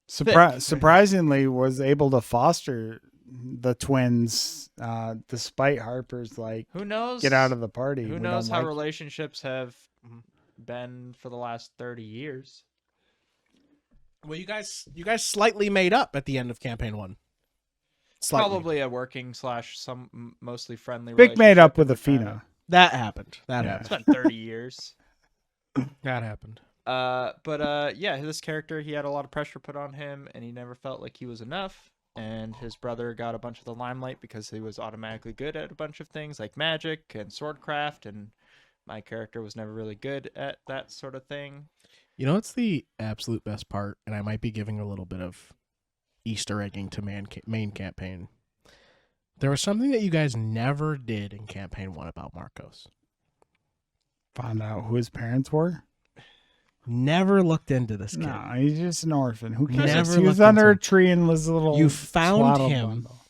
Surprisingly, was able to foster the twins, despite Harper's like, who knows get out of the party. Who We knows don't how like- relationships have been for the last 30 years. Well, you guys slightly made up at the end of campaign 1. Slightly. Probably a working / some mostly friendly. Big made up with relationship over Athena. time. That happened. That Yeah. It's happened. been 30 years. That happened. Yeah, this character, he had a lot of pressure put on him, and he never felt like he was enough. And his brother got a bunch of the limelight because he was automatically good at a bunch of things like magic and swordcraft, and my character was never really good at that sort of thing. You know what's the absolute best part? And I might be giving a little bit of Easter egging to main campaign. There was something that you guys never did in campaign 1 about Marcos. Found out who his parents were. Never looked into this kid. No, he's just an orphan. Who cares? Never He was looked under into a him. tree and was a little. You found swaddle him bundle.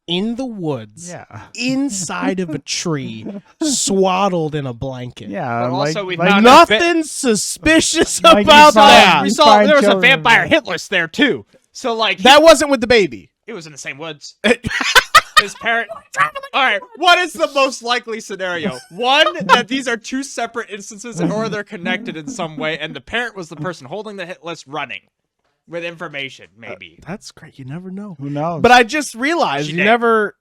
in the woods, Yeah. inside of a tree, swaddled in a blanket. Yeah. But also we like found Nothing suspicious Like you about found- that. We You saw find there was a children. vampire hit list there too. So like That wasn't with the baby. it was in the same woods. His parent. All right. What is the most likely scenario? One, that these are two separate instances, or they're connected in some way, and the parent was the person holding the hit list, running with information, maybe. That's great. You never know. Who knows? But I just realized She you did. never.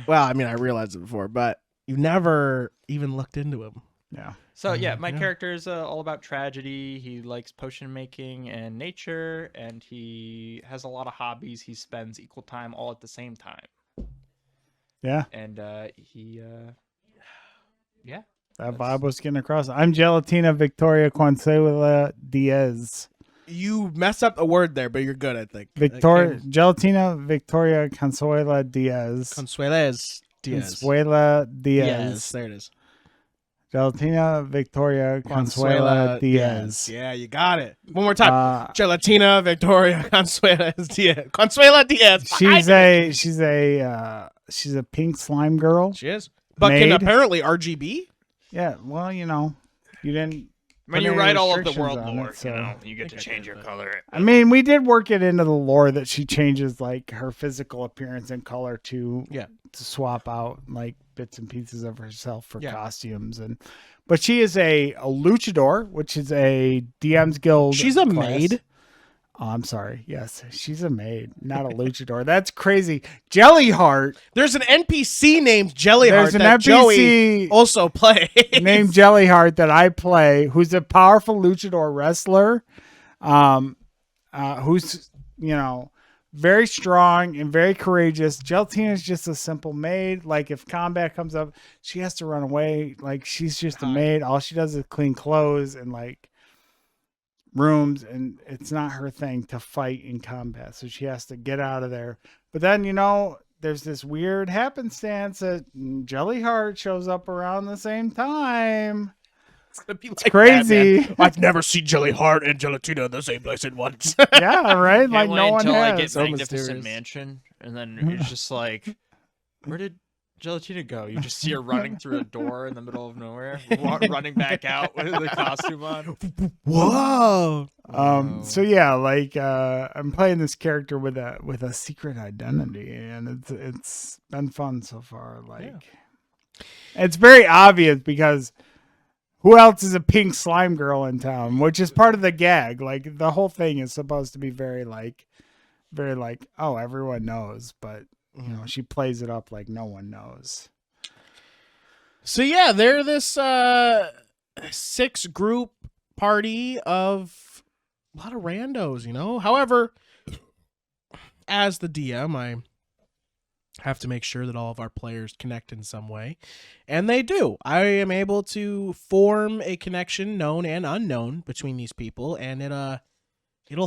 Well, I mean, I realized it before, but you never even looked into him. yeah. So yeah, my Yeah. character is all about tragedy. He likes potion making and nature, and he has a lot of hobbies. He spends equal time all at the same time, Yeah. and yeah. That vibe was getting across. I'm Gelatina Victoria Consuela Diaz. You messed up a word there, but you're good, I think. Gelatina Victoria Consuela Diaz. Consueles Diaz. Consuela Diaz. Yes, there it is. Gelatina Victoria Consuela Diaz. Yeah, you got it. One more time. Uh, Gelatina Victoria Consuelas Diaz. Consuela Diaz. she's a pink slime girl. She is. But can Maid. apparently RGB? Yeah, well, you didn't. When put you any write all of the restrictions world on lore, it, so- you know, you get to change your color. I mean, we did work it into the lore that she changes like her physical appearance and color to swap out like bits and pieces of herself for costumes but she is a luchador, which is a DM's Guild. She's a class. maid. Oh, I'm sorry. Yes, she's a maid, not a luchador. That's crazy. Jellyheart. There's an NPC named Jellyheart There's an that NPC Joey also plays. named Jellyheart that I play, who's a powerful luchador wrestler, who's very strong and very courageous. Gelatina is just a simple maid. Like if combat comes up, she has to run away. Like she's just a maid. All she does is clean clothes and like rooms, and it's not her thing to fight in combat. So she has to get out of there. But then there's this weird happenstance that Jellyheart shows up around the same time. It's gonna be It's crazy. Batman. I've never seen Jellyheart and Gelatina in the same place at once. Yeah, right. Can't Like wait no one until I has. get So Magnificent mysterious. Mansion, and then it's just like, where did Gelatina, go. You just see her running through a door in the middle of nowhere, running back out with the costume on. Whoa. So yeah, like I'm playing this character with a secret identity, and it's been fun so far. Like it's very obvious because who else is a pink slime girl in town, which is part of the gag. Like the whole thing is supposed to be very like oh, everyone knows, but you know, she plays it up like no one knows. So yeah, they're this 6 group party of a lot of randos, you know. However, as the DM, I have to make sure that all of our players connect in some way, and they do. I am able to form a connection, known and unknown, between these people, and it'll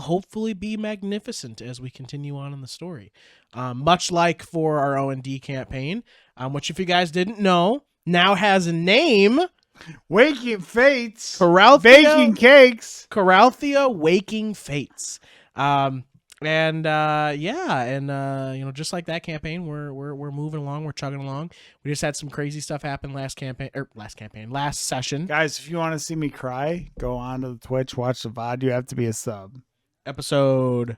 hopefully be magnificent as we continue on in the story. Much like for our O&D campaign, which, if you guys didn't know, now has a name. Waking Fates. Coralthea, Baking Cakes. Coralthea Waking Fates. You know, just like that campaign, we're moving along, we're chugging along. We just had some crazy stuff happen last session. Guys, if you want to see me cry, go on to the Twitch, watch the VOD. You have to be a sub. Episode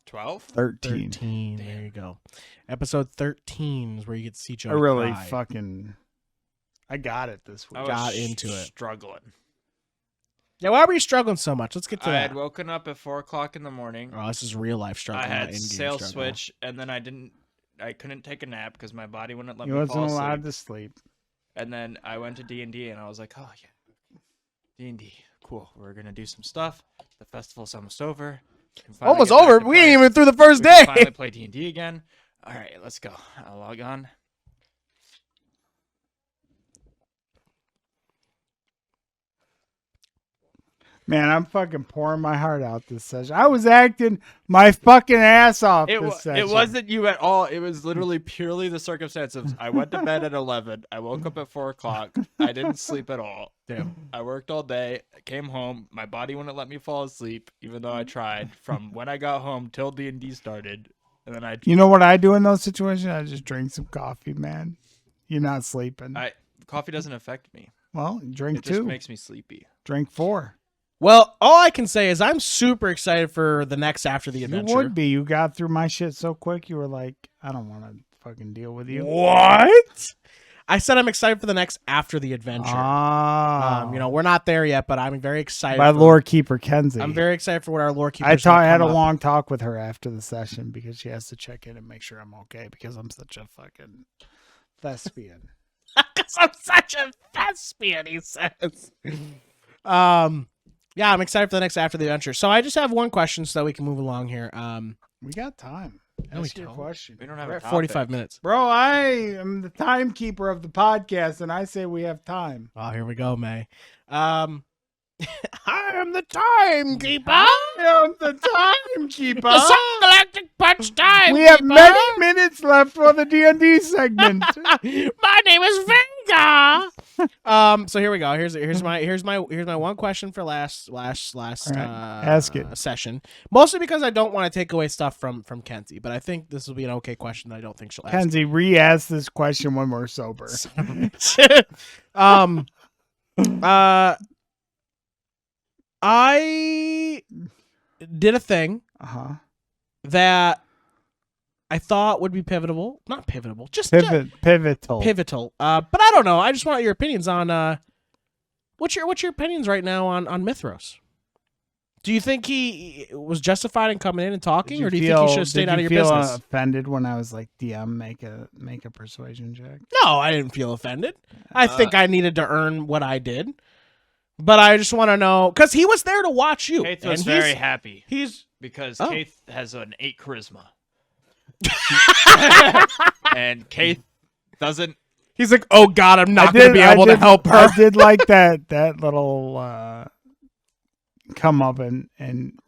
12? 13. There you go. Episode 13 is where you get to see Joey I really cry. I got it this week. I was got into it. Struggling. Yeah, why were you struggling so much? Let's get to I that. had woken up at 4 o'clock in the morning. Oh, this is real life struggle. I not had in-game sales struggle. switch, and then I couldn't take a nap because my body wouldn't let You me wasn't fall allowed asleep. to sleep. And then I went to D&D, and I was like, oh, yeah, D&D, cool. We're going to do some stuff. The festival's almost over. Can finally Almost get back over. to We play- ain't even through the first we can day. finally play D&D again. All right, let's go. I'll log on. Man, I'm fucking pouring my heart out this session. I was acting my fucking ass off this session. It wasn't you at all. It was literally purely the circumstances. I went to bed at 11. I woke up at 4 o'clock. I didn't sleep at all. Damn. I worked all day. I came home. My body wouldn't let me fall asleep, even though I tried. From when I got home till D&D started, and then You know what I do in those situations? I just drink some coffee, man. You're not sleeping. Coffee doesn't affect me. Well, drink It 2. just makes me sleepy. Drink 4. Well, all I can say is I'm super excited for the next After the Adventure. You would be. You got through my shit so quick. You were like, I don't want to fucking deal with you. What? I said I'm excited for the next After the Adventure. Ah. You know, we're not there yet, but I'm very excited. By lore keeper Kenzie. I'm very excited for what our lore keeper. I had a long talk with her after the session because she has to check in and make sure I'm okay because I'm such a fucking thespian. Because I'm such a thespian, he says. Yeah, I'm excited for the next After the Adventure. So I just have one question so that we can move along here. We got time. No, we Ask your don't. question. We don't have We're a at topic. 45 minutes. Bro, I am the timekeeper of the podcast, and I say we have time. Oh, here we go, May. I am the timekeeper. I am the timekeeper. The Sun Galactic Punch Time. We have many minutes left for the D&D segment. My name is Vega. So here we go. Here's my one question for last right, ask it. session. Mostly because I don't want to take away stuff from Kenzie, but I think this will be an okay question that I don't think she'll ask. Kenzie, re-ask this question when we're sober. I did a thing Uh-huh. that I thought would be pivotal. Not pivotal, just Pivotal. pivotal. But I don't know. I just want your opinions on what's your opinions right now on Mithros? Do you think he was justified in coming in and talking, or do you think he should have stayed out of your business? Offended when I was like, DM, make a persuasion check? No, I didn't feel offended. I think I needed to earn what I did. But I just want to know, because he was there to watch you. Keith was and very happy He's because Oh. Keith has an 8 charisma. And Keith doesn't. He's like, oh God, I'm not going to be able to help her. I did like that little come up and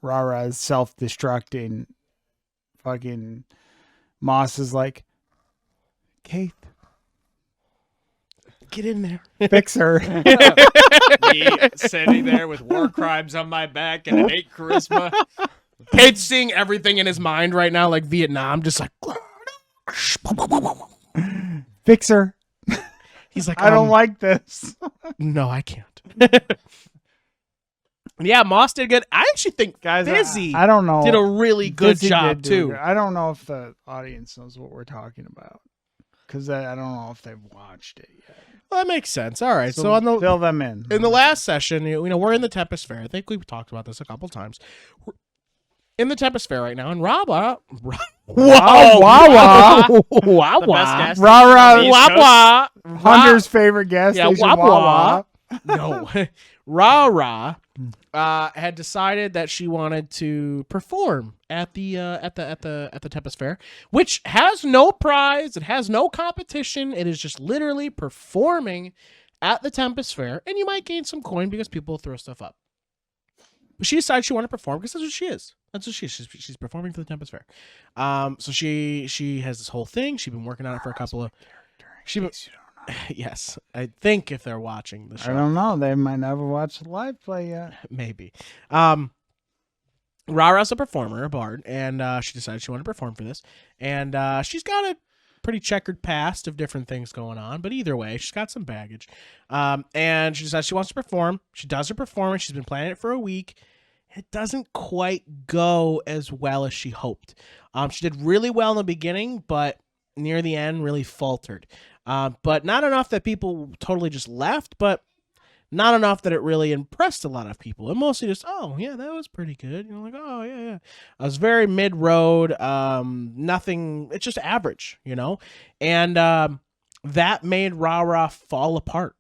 Rara's self-destructing. Fucking Moss is like, Keith, Get in there. fix her. Me sitting there with war crimes on my back and an 8 charisma. Kate's seeing everything in his mind right now, like Vietnam, just like. Fixer. He's like, I don't like this. No, I can't. Yeah, Moss did good. I actually think Guys, Fizzy I don't know. did a really good Fizzy job did do too. good. I don't know if the audience knows what we're talking about because I don't know if they've watched it yet. Well, that makes sense. All right, so on the fill them in. In the last session, we're in the Tempest Fair. I think we've talked about this a couple times. We're in the Tempest Fair right now, and Wawa, Hunter's favorite gas station. Wawa. No, Ra had decided that she wanted to perform at the Tempest Fair, which has no prize, it has no competition. It is just literally performing at the Tempest Fair, and you might gain some coin because people throw stuff up. But she decided she wanted to perform because that's what she is. That's what she is. She's performing for the Tempest Fair. So she has this whole thing. She's been working on it for a couple of. Yes, I think if they're watching the show, I don't know. They might never watch the live play yet. Maybe. Rara's a performer, a bard, and she decided she wanted to perform for this. And she's got a pretty checkered past of different things going on, but either way, she's got some baggage. And she decides she wants to perform. She does her performance. She's been planning it for a week. It doesn't quite go as well as she hoped. She did really well in the beginning, but near the end really faltered. But not enough that people totally just left, but not enough that it really impressed a lot of people. And mostly just, oh, yeah, that was pretty good. Like, oh, yeah. I was very mid-road, nothing, it's just average, And that made Rara fall apart.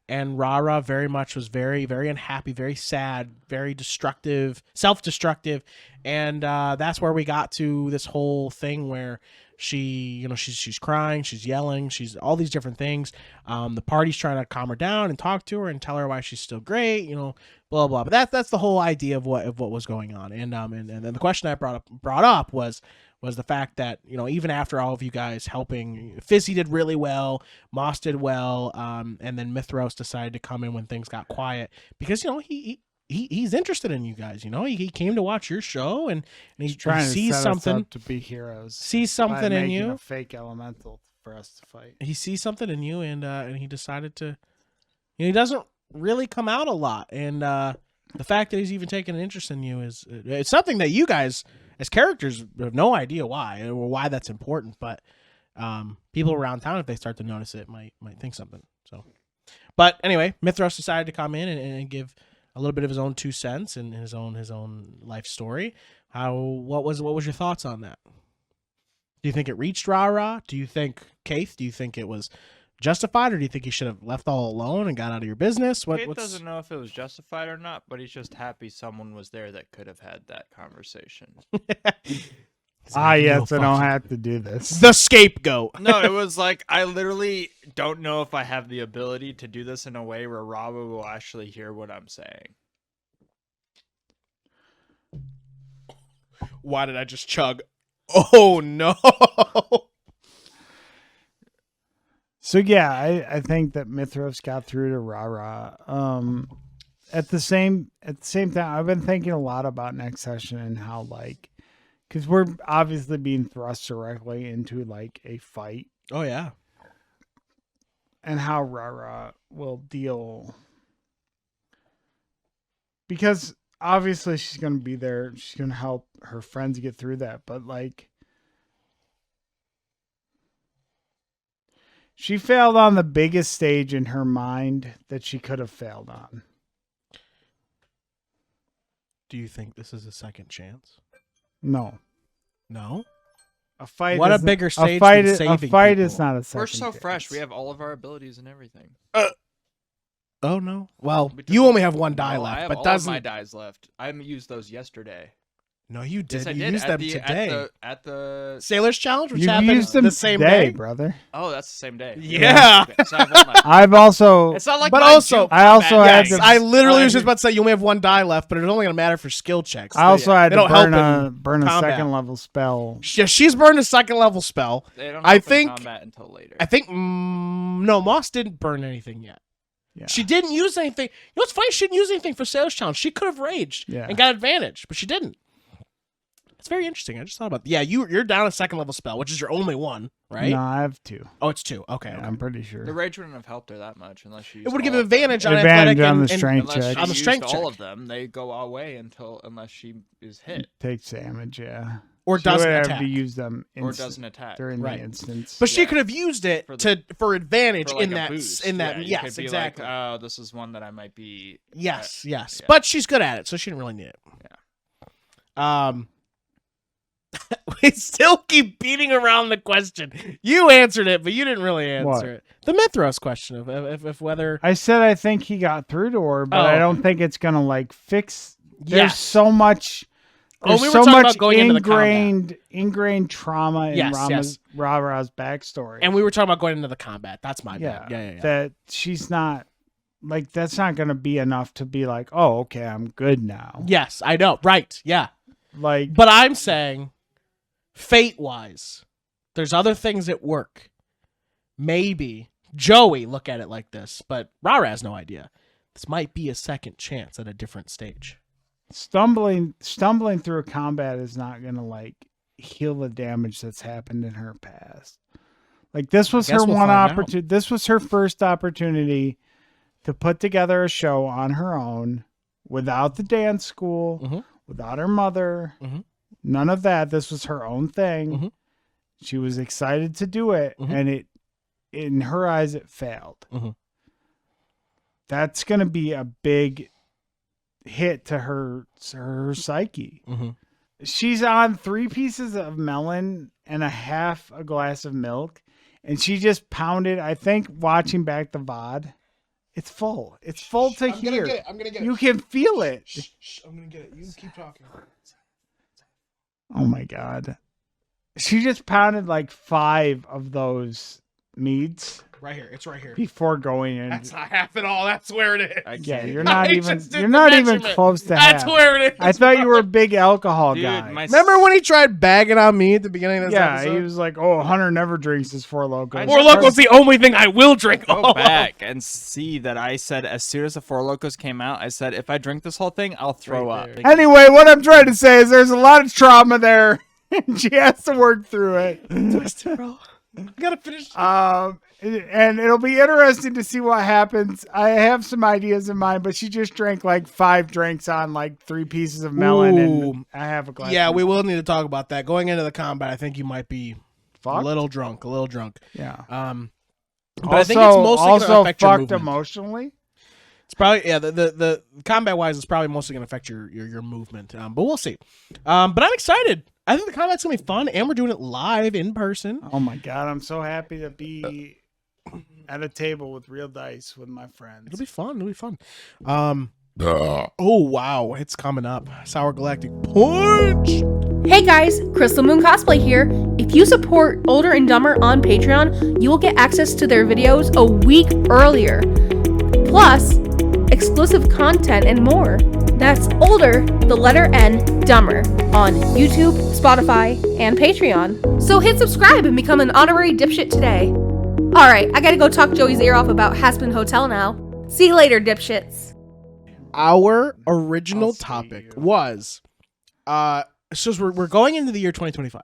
And Rara very much was very, very unhappy, very sad, very destructive, self-destructive. And that's where we got to this whole thing where she's crying, she's yelling, she's all these different things. The party's trying to calm her down and talk to her and tell her why she's still great, blah blah. But that's the whole idea of what was going on. And then the question I brought up was the fact that even after all of you guys helping, Fizzy did really well, Moss did well, and then Mithros decided to come in when things got quiet because he's interested in you guys. He came to watch your show and he's trying to sees set something us up to be heroes. Sees something by in making you. A fake elemental for us to fight. He sees something in you, and he decided to. He doesn't really come out a lot, and the fact that he's even taking an interest in you it's something that you guys as characters have no idea why or why that's important. But people around town, if they start to notice it, might think something. So, but anyway, Mithros decided to come in and give a little bit of his own 2 cents and his own life story. What was your thoughts on that? Do you think it reached Rara? Do you think Keith? Do you think it was justified, or do you think he should have left all alone and got out of your business? Keith doesn't know if it was justified or not, but he's just happy someone was there that could have had that conversation. Yes, I don't have to do this. The scapegoat. No, it was like, I literally don't know if I have the ability to do this in a way where Raba will actually hear what I'm saying. Why did I just chug? Oh, no. So, yeah, I think that Mithros got through to Rara. At the same time, I've been thinking a lot about next session and how, because we're obviously being thrust directly into, a fight. Oh, yeah. And how Rara will deal. Because obviously she's going to be there. She's going to help her friends get through that. But, she failed on the biggest stage in her mind that she could have failed on. Do you think this is a second chance? No. No? A fight. What is a bigger stage a fight, than saving a fight people. is not a second We're so chance. fresh. We have all of our abilities and everything. Oh, no. Well, you only have 1 die No, left, I have but all doesn't. of my dies left. I used those yesterday. No, you did. Yes, I You did. used them today. At the Sailor's Challenge, which You happened used them the same today, day. brother. Oh, that's the same day. Yeah. Okay, so I have one left. I've also. It's not like But mine also- do I also combat had dice. to- I literally was just about to say you only have 1 die left, but it's only going to matter for skill checks. I also had they to don't help burn a combat. second level spell. Yeah, she's burned a 2nd level spell. They don't I open think- combat until later. I think no, Moss didn't burn anything yet. Yeah. She didn't use anything. You know what's funny? She didn't use anything for Sailor's Challenge. She could have raged Yeah. and got advantage, but she didn't. That's very interesting. I just thought about that. Yeah, you're down a second level spell, which is your only one, right? No, I have 2. Oh, it's 2. Okay, Yeah, okay. I'm pretty sure. The rage wouldn't have helped her that much unless she. It would give advantage on Advantage athletic on the and strength Unless check. she on the used strength all check. of them, they go away unless she is hit Takes damage, yeah. Or She doesn't would have attack. to use them or doesn't attack. during Right. the instance. But she Yeah. could have used it For for advantage For like in a that boost. in that Yeah, you yes, could be exactly. Like, oh, this is one that I might be. Yes, yes. yeah. But she's good at it, so she didn't really need it. Yeah. We still keep beating around the question. You answered it, but you didn't really answer What? it. The Mithras question of if whether I said I think he got through to her, but I don't think it's gonna like fix. There's Yes. so much. Oh, There's we were so talking much about going into the ingrained trauma in Yes. Rara's backstory. and we were talking about going into the combat. That's my yeah, bad. Yeah. that she's not like that's not gonna be enough to be like, oh, okay, I'm good now. Yes, I know. Right. Yeah. Like, But I'm saying, fate-wise, there's other things at work. Maybe Joey look at it like this, but Rara has no idea. This might be a second chance at a different stage. stumbling through a combat is not gonna like heal the damage that's happened in her past. Like this was guess her we'll one find out. opportunity. This was her first opportunity to put together a show on her own without the dance school, Mhm. without her mother, Mhm. none of that. This was her own thing. Mhm. She was excited to do it, Mhm. and it, in her eyes, it failed. Mhm. That's gonna be a big hit to her psyche. Mhm. She's on 3 pieces of melon and a half a glass of milk, and she just pounded. I think watching back the VOD, it's full. It's full to here. I'm gonna get You can feel it. I'm gonna get it. You keep talking. Oh my god. She just pounded like 5 of those meads Right here. It's right here. before going in. That's not half at all. That's where it is. Yeah, you're I not even just did you're the not even measurement. close to That's half. where it is. I thought you were a big alcohol Dude, guy. Remember when he tried bagging on me at the beginning of this Yeah, episode? he was like, "Oh, Hunter never drinks his Four Locos." Four Locos the only thing I will drink. Go back and see that I said as soon as the Four Locos came out, I said if I drink this whole thing, I'll throw up. Anyway, what I'm trying to say is there's a lot of trauma there, and she has to work through it. Twisted, bro. I gotta finish. And it'll be interesting to see what happens. I have some ideas in mind, but she just drank like 5 drinks on like 3 pieces of melon, and Ooh. I have a glass. Yeah, of we will need to talk about that. Going into the combat, I think you might be Fucked? a little drunk. Yeah. But I think it's mostly going to also affect your fucked movement. emotionally. It's probably the combat wise, it's probably mostly going to affect your movement. But we'll see. But I'm excited. I think the combat's gonna be fun, and we're doing it live in person. Oh my god, I'm so happy to be at a table with real dice with my friends. It'll be fun. It'll be fun. Oh wow, it's coming up. Sour Galactic Punch. Hey guys, Crystal Moon Cosplay here. If you support Older and Dumber on Patreon, you will get access to their videos a week earlier. Plus, exclusive content and more. That's Older, the letter N, Dumber, on YouTube, Spotify, and Patreon. So hit subscribe and become an honorary dipshit today. Alright, I gotta go talk Joey's ear off about Haspin Hotel now. See you later, dipshits. Our original topic was, so we're going into the year 2025.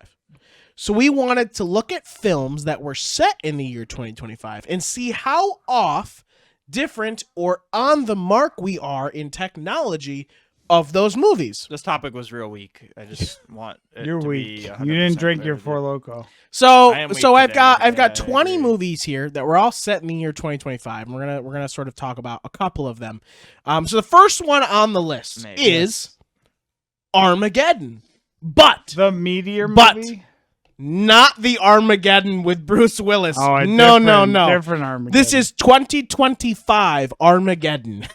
So we wanted to look at films that were set in the year 2025 and see how off, different, or on the mark we are in technology of those movies. This topic was real weak. I just want it You're to weak. be You didn't 100% drink your clear. Four Loko. So I am weak I've today. got Yeah, I 20 agree. movies here that were all set in the year 2025, and we're gonna sort of talk about a couple of them. So the first one on the list Maybe. is Armageddon, but The Meteor But- movie? not the Armageddon with Bruce Willis. Oh, a no. Different Armageddon. This is 2025 Armageddon.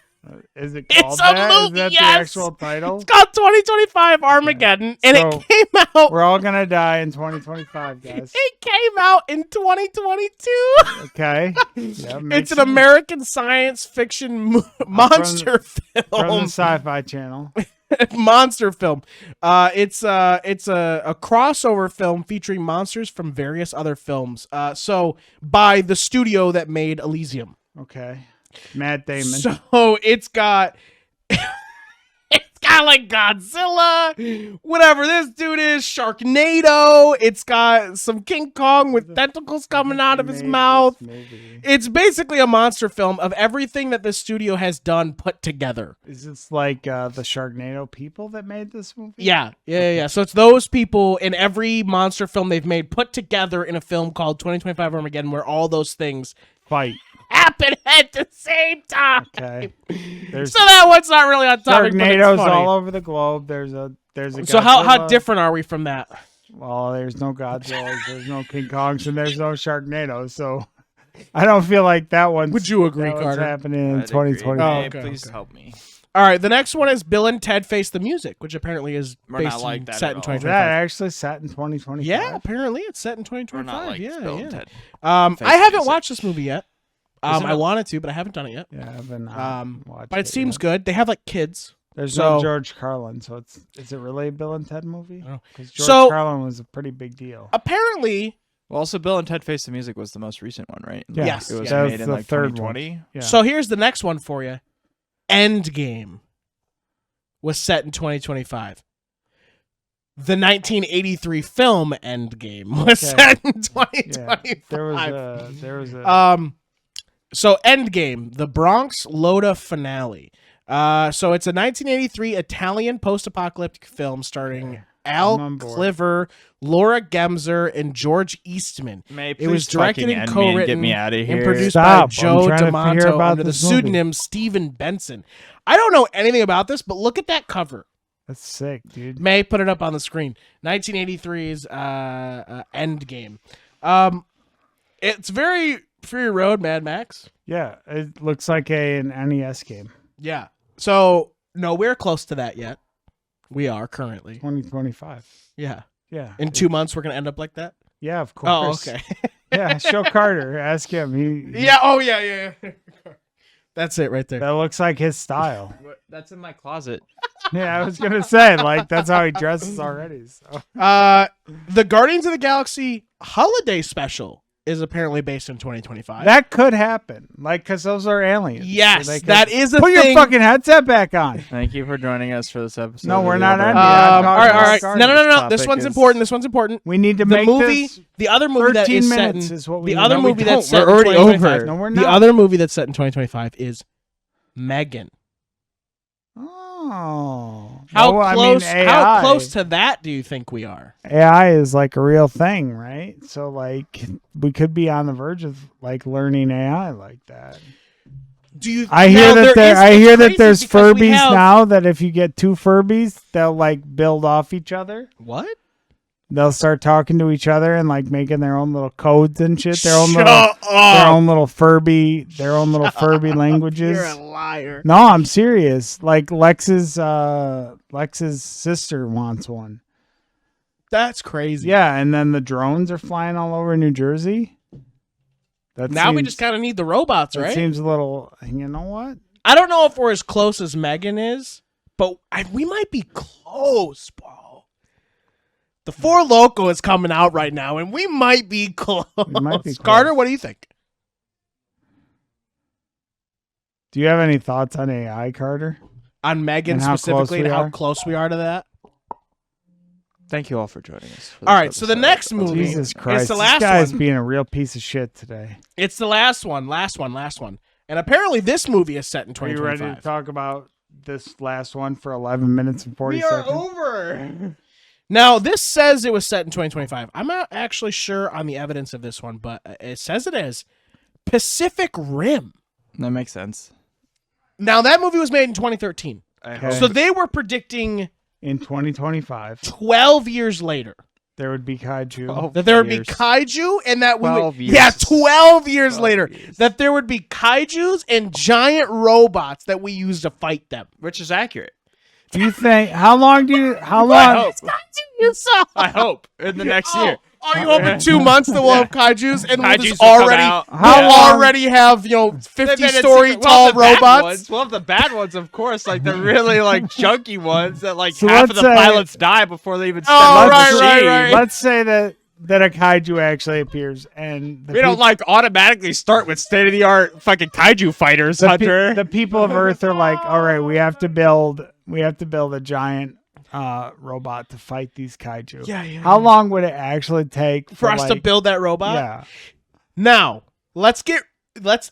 Is it It's called a that? movie, Is that yes! the actual title? It's called 2025 Armageddon, and So- it came out. We're all gonna die in 2025, guys. It came out in 2022. Okay. Yeah, It's makes an sense. American science fiction monster from the film. Sci-Fi Channel. Monster film. It's a crossover film featuring monsters from various other films. So by the studio that made Elysium. Okay. Matt Damon. So it's got got like Godzilla, whatever this dude is, Sharknado. It's got some King Kong with tentacles coming out of his mouth. It's basically a monster film of everything that the studio has done put together. Is this like the Sharknado people that made this movie? Yeah. So it's those people in every monster film they've made put together in a film called 2025 Armageddon, where all those things Fight. happen at the same time. Okay. So that one's not really on topic. But it's Sharknado's funny. all over the globe. There's a So how Godzilla. different are we from that? Well, there's no Godzilla, there's no King Kongs, and there's no Sharknado. So I don't feel like that one. Would you agree, that one's Carter? happening in I'd agree. 2020? Hey, okay, please okay. help me. All right, the next one is Bill and Ted Face the Music, which apparently is We're not based like in, that set at in all. Is 2025. that actually set in 2025? Yeah, apparently it's set in We're 2025. not like yeah, Bill yeah. and Ted. I Face haven't Music. watched this movie yet. Isn't I it- wanted to, but I haven't done it yet. Yeah, I haven't watched But it seems yet. good. They have like kids. There's So- no George Carlin, so is it really a Bill and Ted movie? Oh. Because George So- Carlin was a pretty big deal. Apparently, Well, also Bill and Ted Face the Music was the most recent one, right? Yeah. Yes, It was that made was in the like third 2020. Yeah. so here's the next one for you. Endgame was set in 2025. The 1983 film Endgame was Okay. set in Yeah, 2025. there was a So Endgame, the Bronx Loda finale. So it's a 1983 Italian post-apocalyptic film starring I'm Al on board. Cliver, Laura Gemser, and George Eastman. May It was please directed fucking and end me and co-written get me out of and here. produced Stop. by I'm Joe trying to hear D'Amato about under the this movie. pseudonym Stephen Benson. I don't know anything about this, but look at that cover. That's sick, dude. May put it up on the screen. 1983's Endgame. It's very Fury Road, Mad Max. Yeah, it looks like an NES game. Yeah. So no, we're close to that yet. We are currently. 2025. Yeah. Yeah. In 2 months, we're gonna end up like that. Yeah, of Oh, course. okay. Yeah, show Carter. Ask him. He yeah. Oh, yeah. That's it right there. that looks like his style. That's in my closet. Yeah, I was gonna say like that's how he dresses already. So. The Guardians of the Galaxy holiday special is apparently based in 2025. That could happen, like because those are aliens. Yes, they could- that is a Put thing. your fucking headset back on. Thank you for joining us for this episode. No, of we're the not Elder ending. Number. all right. Guardians. No. This Topic one's is- important. This one's important. We need to The make movie, this the other movie that 13 is set minutes in, is what we the need. other No, we movie that's don't. set We're in already 2025 over. No, we're The not. other movie that's set in 2025 is Megan. Oh, How No, close? I mean, how AI. close to that do you think we are? AI is like a real thing, right? So like we could be on the verge of like learning AI like that. Do you? I hear that it's crazy there's because we Furbies have- now that if you get two Furbies, they'll like build off each other. What? They'll start talking to each other and like making their own little codes and shit. Their own Shut little up. their own little Furby languages. You're a liar. No, I'm serious. Like Lex's sister wants one. That's crazy. Yeah, and then the drones are flying all over New Jersey. That Now we seems- just kind of need the robots, That right? seems a little. You know what? I don't know if we're as close as Megan is, but we might be close, bro. The Four Loco is coming out right now, and we might be close. might be Carter, close. what do you think? Do you have any thoughts on AI, Carter? On Megan And how specifically, close and we how are? close we are to that? Thank you all for joining us. for All this right, so the episode next of movie- Jesus It's Christ! the This last guy's one. being a real piece of shit today. It's the last one. And apparently this movie is set in Are you ready 2025. to talk about this last one for 11 minutes and 40 We are seconds? over. Now, this says it was set in 2025. I'm not actually sure on the evidence of this one, but it says it is Pacific Rim. That makes sense. Now, that movie was made in 2013. Okay. So they were predicting In 2025, 12 years later there would be kaiju. that there would be years. kaiju and that we 12 would, years. yeah, 12 years 12 later years. that there would be kaijus and giant robots that we use to fight them. Which is accurate. Do you think? How long? I long? hope. You saw. I hope in the next year. Are you hoping 2 months that we'll have kaijus and we'll Kaijus just will come already out. How we'll long- already have 50 Then it's- story we'll tall have the bad robots? ones. We'll have the bad ones, of course, like the really like chunky ones that like So half of let's the say- pilots die before they even step Oh, on right, the right, machine. right. Let's say that a kaiju actually appears, and We don't like automatically start with state of the art fucking kaiju fighters, Hunter. the people of Earth are like, all right, we have to build a giant robot to fight these kaiju. Yeah. How long would it actually take For us to build that robot? Yeah. Now, let's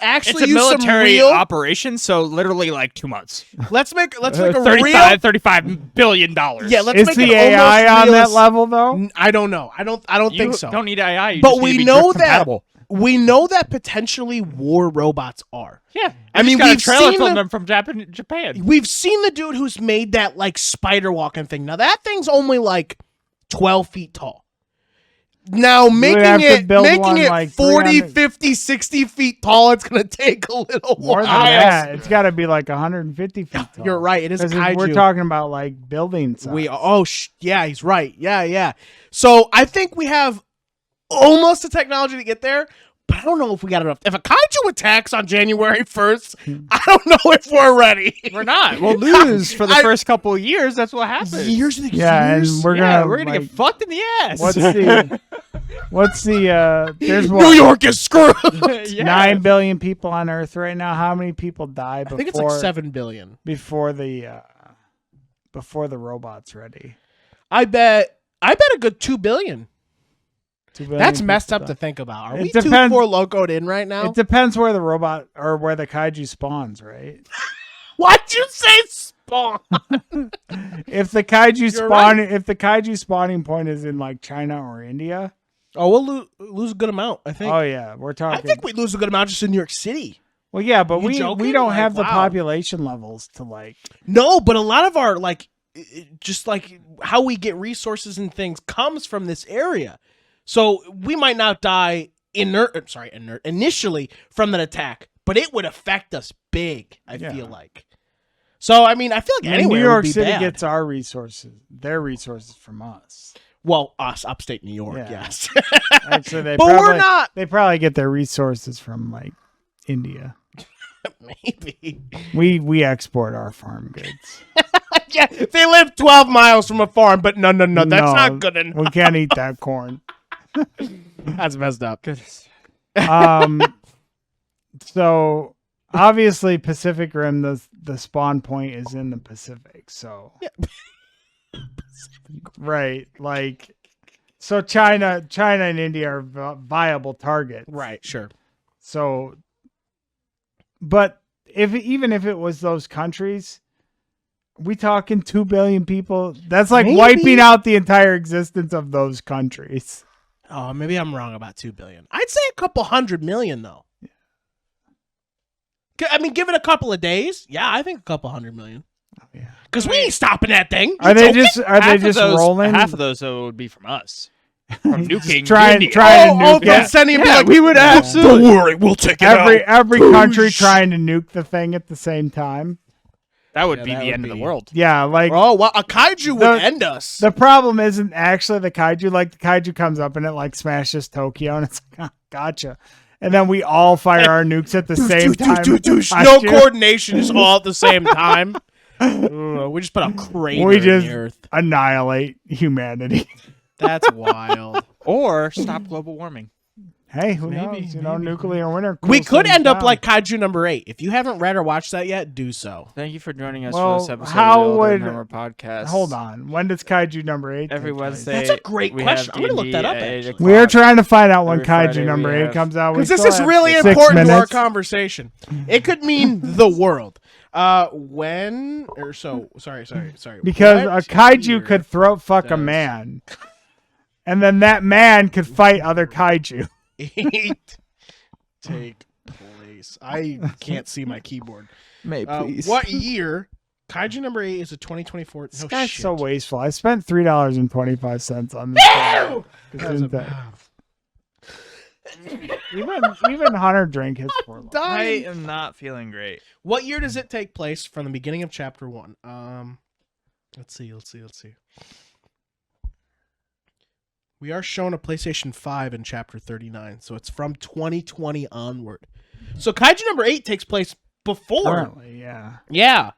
actually It's a use some military real operation, so literally like 2 months. Let's make a real $35 billion. Yeah, let's Is make the an AI almost on that realist- level though? I don't know. I don't think so. Don't need AI. You But just need we to be know drift compatible. we know that potentially war robots are. Yeah, I mean, got a we've trailer seen from the- them from Japan. We've seen the dude who's made that like spider walking thing. Now that thing's only like 12 feet tall. Now have making to it build one, it like, 40, 300 50, 60 feet tall, it's going to take a little More while. than that, it's got to be like 150 feet tall. You're right. It is a 'Cause kaiju. we're talking about like building size. Yeah, he's right. Yeah. So I think we have almost the technology to get there, but I don't know if we got enough. If a kaiju attacks on January 1st, I don't know if we're ready. We're not. We'll lose for the first couple of years. That's what happens. Years and Yeah, years. and we're gonna gonna get fucked in the ass. What's the there's New what, York is screwed. 9 billion people on Earth right now. How many people die I before think it's like 7 billion. before the robot's ready? I bet a good 2 billion. 2 billion That's messed people up to die. think about. Are It we too depends- far locoed in right now? It depends where the robot or where the kaiju spawns, right? Why'd you say spawn? If the kaiju You're if the kaiju spawning point is in like China or India, Oh, we'll lose a good amount, I think. oh yeah, we're talking. I think we lose a good amount just in New York City. Well, yeah, but You we joking? don't Like, have the wow. population levels to like. No, but a lot of our just like how we get resources and things comes from this area. So we might not die initially from that attack, but it would affect us big, I feel like. So I mean, I feel like anywhere New York would be City bad. gets their resources from us. Well, us, upstate New York, Yeah. yes. Actually, they But probably, we're not. They probably get their resources from like India. Maybe. We export our farm goods. Yeah, they live 12 miles from a farm, but no, that's not good enough. We can't eat that corn. That's messed up. So obviously Pacific Rim, the spawn point is in the Pacific. So right, like so China and India are viable targets. Right, sure. So, but even if it was those countries, we talking 2 billion people. That's like Maybe. wiping out the entire existence of those countries. Oh, maybe I'm wrong about 2 billion. I'd say a couple 100 million, though. I mean, give it a couple of days. Yeah, I think a couple 100 million. Oh, yeah. Because we ain't stopping that thing. Are they just rolling? Half of those though would be from us. From nuking trying India. to nuke they'll it. send him and be Yeah, like, we would absolutely. Don't worry, we'll take it Every out. country trying to nuke the thing at the same time. That would Yeah, be that the would end of the be- world. Yeah, like Oh, well, a kaiju would end us. the problem isn't actually the kaiju. Like the kaiju comes up and it like smashes Tokyo, and it's like, gotcha. And then we all fire our nukes at the same time. No coordination, just all at the same time. Ooh, we just put a crater We in just the earth. annihilate humanity. That's wild. Or stop global warming. Hey, who knows? Nuclear winter. We cools could things end up down. like Kaiju number 8. If you haven't read or watched that yet, do so. Thank you for joining us Well, for this episode how of the would- OlderNDumber podcast. Hold on. When does Kaiju number 8 Every take place? Wednesday. That's a great we question. have I'm gonna look D&D that up, at 8 actually. We are o'clock. trying to find out when Every Kaiju Friday number we 8 have- comes out. We Because this still is have really 6 important to our minutes. conversation. It could mean the world. Sorry. Because What a kaiju year could throat fuck a does man. And then that man could fight other kaiju. 8 take place? I can't see my keyboard. May please. What year? Kaiju number 8 is a 2024. This No guy's shit. so wasteful. I spent $3.25 on this. guy. Isn't that- even Hunter drank his for long. I am not feeling great. What year does it take place from the beginning of chapter 1? Let's see. We are shown a PlayStation 5 in chapter 39, so it's from 2020 onward. So Kaiju number 8 takes place before. Currently, yeah. Yeah.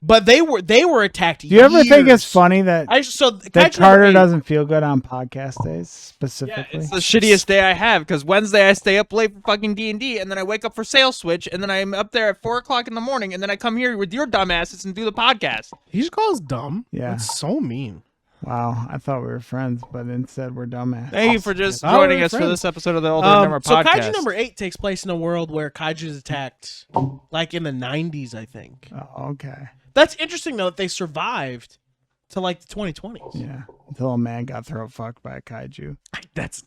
But they were attacked. Do you ever think it's funny that that that Carter doesn't feel good on podcast days specifically? It's the shittiest day I have because Wednesday I stay up late for fucking D&D, and then I wake up for Sales Switch, and then I'm up there at 4:00 in the morning, and then I come here with your dumbasses and do the podcast. He just calls dumb. Yeah. That's so mean. Wow, I thought we were friends, but instead we're dumbass. Thank you for just Oh, joining we're us for friends. this episode of the OlderNDumber So podcast. Kaiju number 8 takes place in a world where Kaiju is attacked, like in the 90s, I think. Oh, okay. That's interesting though that they survived to like the 2020s. Yeah, until a man got throat fucked by a kaiju. That's.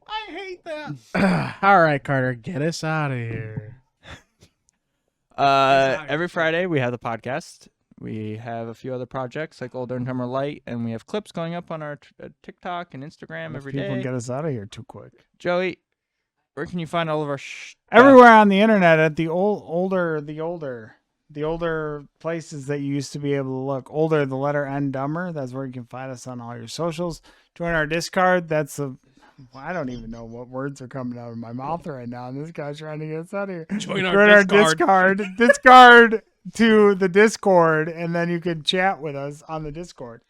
I hate that. All right, Carter, get us out of here. Every Friday we have the podcast. We have a few other projects like OlderNDumber Light, and we have clips going up on our TikTok and Instagram every day. People get us out of here too quick. Joey, where can you find all of our Everywhere on the internet at the older places that you used to be able to look. Older, the letter N dumber. That's where you can find us on all your socials. Join our Discord. I don't even know what words are coming out of my mouth right now. And this guy's trying to get us out of here. Join our Discord. Discord to the Discord, and then you can chat with us on the Discord.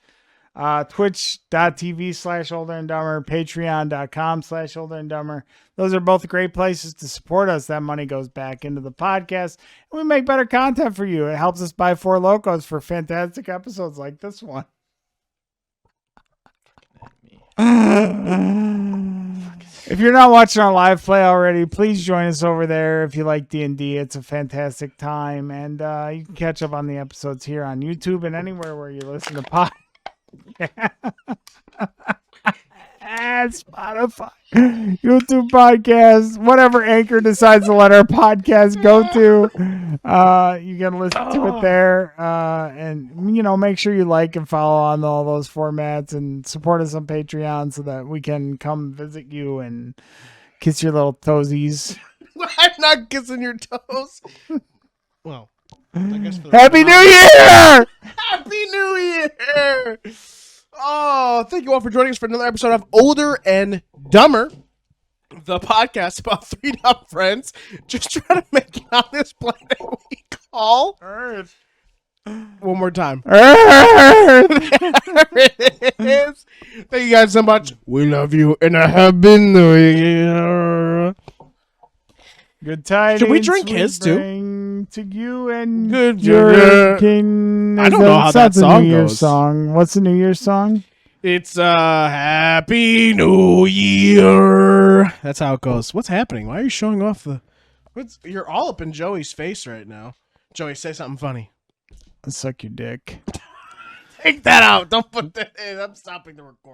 Twitch.tv/OlderNDumber, Patreon.com/OlderNDumber. Those are both great places to support us. That money goes back into the podcast, and we make better content for you. It helps us buy 4 Lokos for fantastic episodes like this one. If you're not watching our live play already, please join us over there. If you like D&D, it's a fantastic time, and you can catch up on the episodes here on YouTube and anywhere where you listen to podcasts. Spotify, YouTube podcast, whatever Anchor decides to let our podcast go to, you can listen to it there, and make sure you like and follow on all those formats, and support us on Patreon so that we can come visit you and kiss your little toesies. I'm not kissing your toes. Well, I guess for the Happy New Year! Happy New Year! Oh, thank you all for joining us for another episode of Older and Dumber, the podcast about 3 dumb friends just trying to make it on this planet we call Earth. One more time. Earth. There it is. Thank you guys so much. We love you and a happy New Year. Good tidings. Should we drink we his too? bring to you and Good your year. king. I don't know how that That's a song New Year's goes. song. What's the New Year's song? It's Happy New Year. That's how it goes. What's happening? Why are you showing off the... You're all up in Joey's face right now. Joey, say something funny. Suck your dick. Take that out. Don't put that in. I'm stopping the recording.